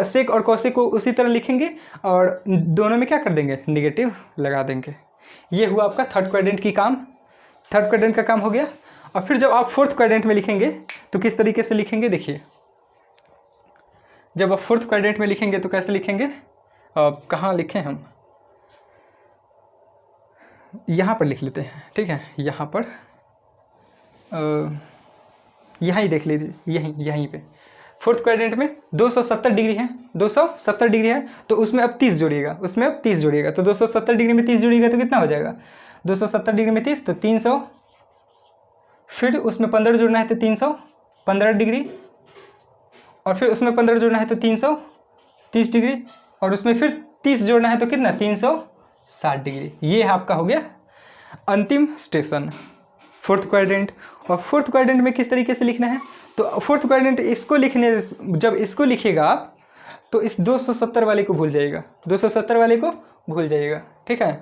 सेक और कॉसेक को उसी तरह लिखेंगे और दोनों में क्या कर देंगे, निगेटिव लगा देंगे। ये हुआ आपका थर्ड क्वाड्रेंट का काम हो गया। और फिर जब आप फोर्थ क्वाड्रेंट में लिखेंगे तो किस तरीके से लिखेंगे, देखिए जब आप फोर्थ क्वाड्रेंट में लिखेंगे तो कैसे लिखेंगे, कहाँ लिखें हम, यहाँ पर लिख लेते हैं, ठीक है। यहाँ पर यहाँ ही देख लीजिए, यहीं पे फोर्थ क्वाड्रेंट में 270 डिग्री है, 270 डिग्री है, तो उसमें अब 30 जोड़िएगा, तो 270 डिग्री में 30 जोड़िएगा तो कितना हो जाएगा, 270 डिग्री में 30 तो 300, फिर उसमें 15 जोड़ना है तो 315 डिग्री, और फिर उसमें 15 जोड़ना है तो 330 डिग्री, और उसमें फिर 30 जोड़ना है तो कितना, 360 डिग्री। ये आपका हो गया अंतिम स्टेशन, फोर्थ क्वाड्रेंट। और फोर्थ क्वाड्रेंट में किस तरीके से लिखना है, तो फोर्थ क्वाड्रेंट इसको लिखने, जब इसको लिखेगा आप तो इस 270 वाले को भूल जाइएगा, 270 वाले को भूल जाइएगा, ठीक है।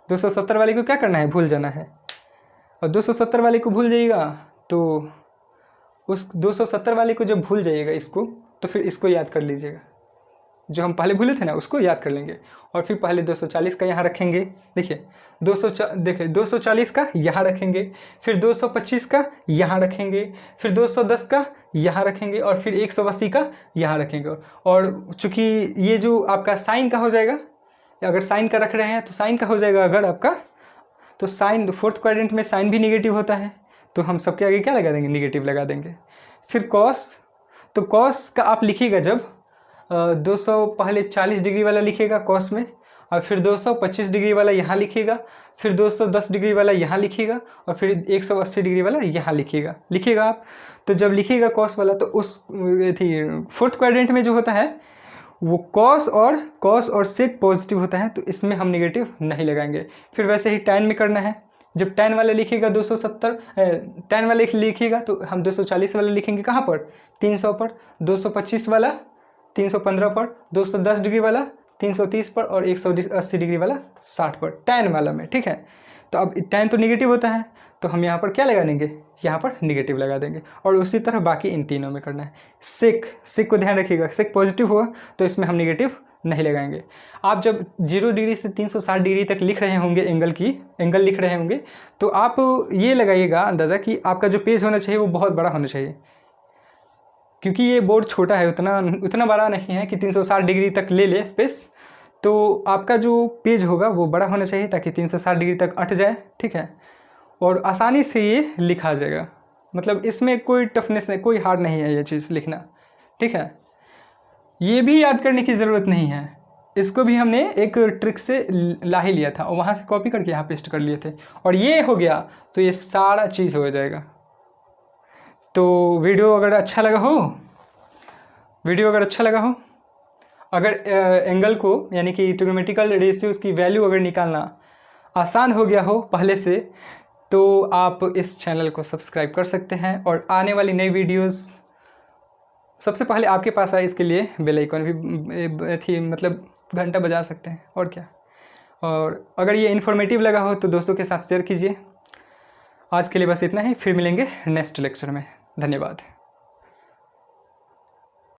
270 वाले को क्या करना है, भूल जाना है। और 270 वाले को भूल जाइएगा तो उस 270 वाले को जब भूल जाइएगा इसको, तो फिर इसको याद कर लीजिएगा, जो हम पहले भूले थे ना उसको याद कर लेंगे, और फिर पहले 240 का यहाँ रखेंगे। देखिए 240 का यहाँ रखेंगे, फिर 225 का यहाँ रखेंगे, फिर 210 का यहाँ रखेंगे, और फिर 180 का यहाँ रखेंगे। और चूँकि ये जो आपका साइन का हो जाएगा, अगर साइन का रख रहे हैं तो साइन का हो जाएगा अगर आपका, तो साइन फोर्थ क्वाड्रेंट में साइन भी निगेटिव होता है, तो हम सबके आगे क्या लगा देंगे, निगेटिव लगा देंगे। फिर कॉस, तो कॉस का आप लिखिएगा जब 200 पहले 40 डिग्री वाला लिखिएगा कॉस में, और फिर 225 डिग्री वाला यहाँ लिखिएगा, फिर 210 डिग्री वाला यहाँ लिखिएगा, और फिर 180 डिग्री वाला यहाँ लिखिएगा आप। तो जब लिखिएगा कॉस वाला तो उस थी फोर्थ क्वाड्रेंट में जो होता है वो कॉस और सेक पॉजिटिव होता है, तो इसमें हम निगेटिव नहीं लगाएंगे। फिर वैसे ही tan में करना है, जब tan वाले लिखिएगा 270 tan वाले लिखिएगा तो हम 240 वाला लिखेंगे कहाँ पर, 300 पर, 225 वाला 315 पर, 210 डिग्री वाला 330 पर, और 180 डिग्री वाला 60 पर tan वाला में, ठीक है। तो अब tan तो निगेटिव होता है, तो हम यहाँ पर क्या लगा देंगे, यहाँ पर निगेटिव लगा देंगे। और उसी तरह बाकी इन तीनों में करना है। सेक को ध्यान रखिएगा, सेक पॉजिटिव हुआ तो इसमें हम निगेटिव नहीं लगाएंगे। आप जब 0 डिग्री से 360 डिग्री तक लिख रहे होंगे, एंगल लिख रहे होंगे, तो आप ये लगाइएगा अंदाज़ा कि आपका जो पेज होना चाहिए वो बहुत बड़ा होना चाहिए, क्योंकि ये बोर्ड छोटा है, उतना बड़ा नहीं है कि 360 डिग्री तक ले ले स्पेस। तो आपका जो पेज होगा वो बड़ा होना चाहिए ताकि 360 डिग्री तक अट जाए, ठीक है, और आसानी से ये लिखा जाएगा। मतलब इसमें कोई टफनेस नहीं, कोई हार्ड नहीं है ये चीज़ लिखना, ठीक है। ये भी याद करने की ज़रूरत नहीं है, इसको भी हमने एक ट्रिक से ला ही लिया था और वहाँ से कॉपी करके यहाँ पेस्ट कर लिए थे, और ये हो गया तो ये सारा चीज़ हो जाएगा। तो वीडियो अगर अच्छा लगा हो, अगर एंगल को यानी कि ट्रिग्नोमेट्रिकल रेशियोज़ की वैल्यू अगर निकालना आसान हो गया हो पहले से, तो आप इस चैनल को सब्सक्राइब कर सकते हैं, और आने वाली नई वीडियोस सबसे पहले आपके पास आए इसके लिए बेल आइकन भी थी, मतलब घंटा बजा सकते हैं, और क्या। और अगर ये इन्फॉर्मेटिव लगा हो तो दोस्तों के साथ शेयर कीजिए। आज के लिए बस इतना ही, फिर मिलेंगे नेक्स्ट लेक्चर में। धन्यवाद।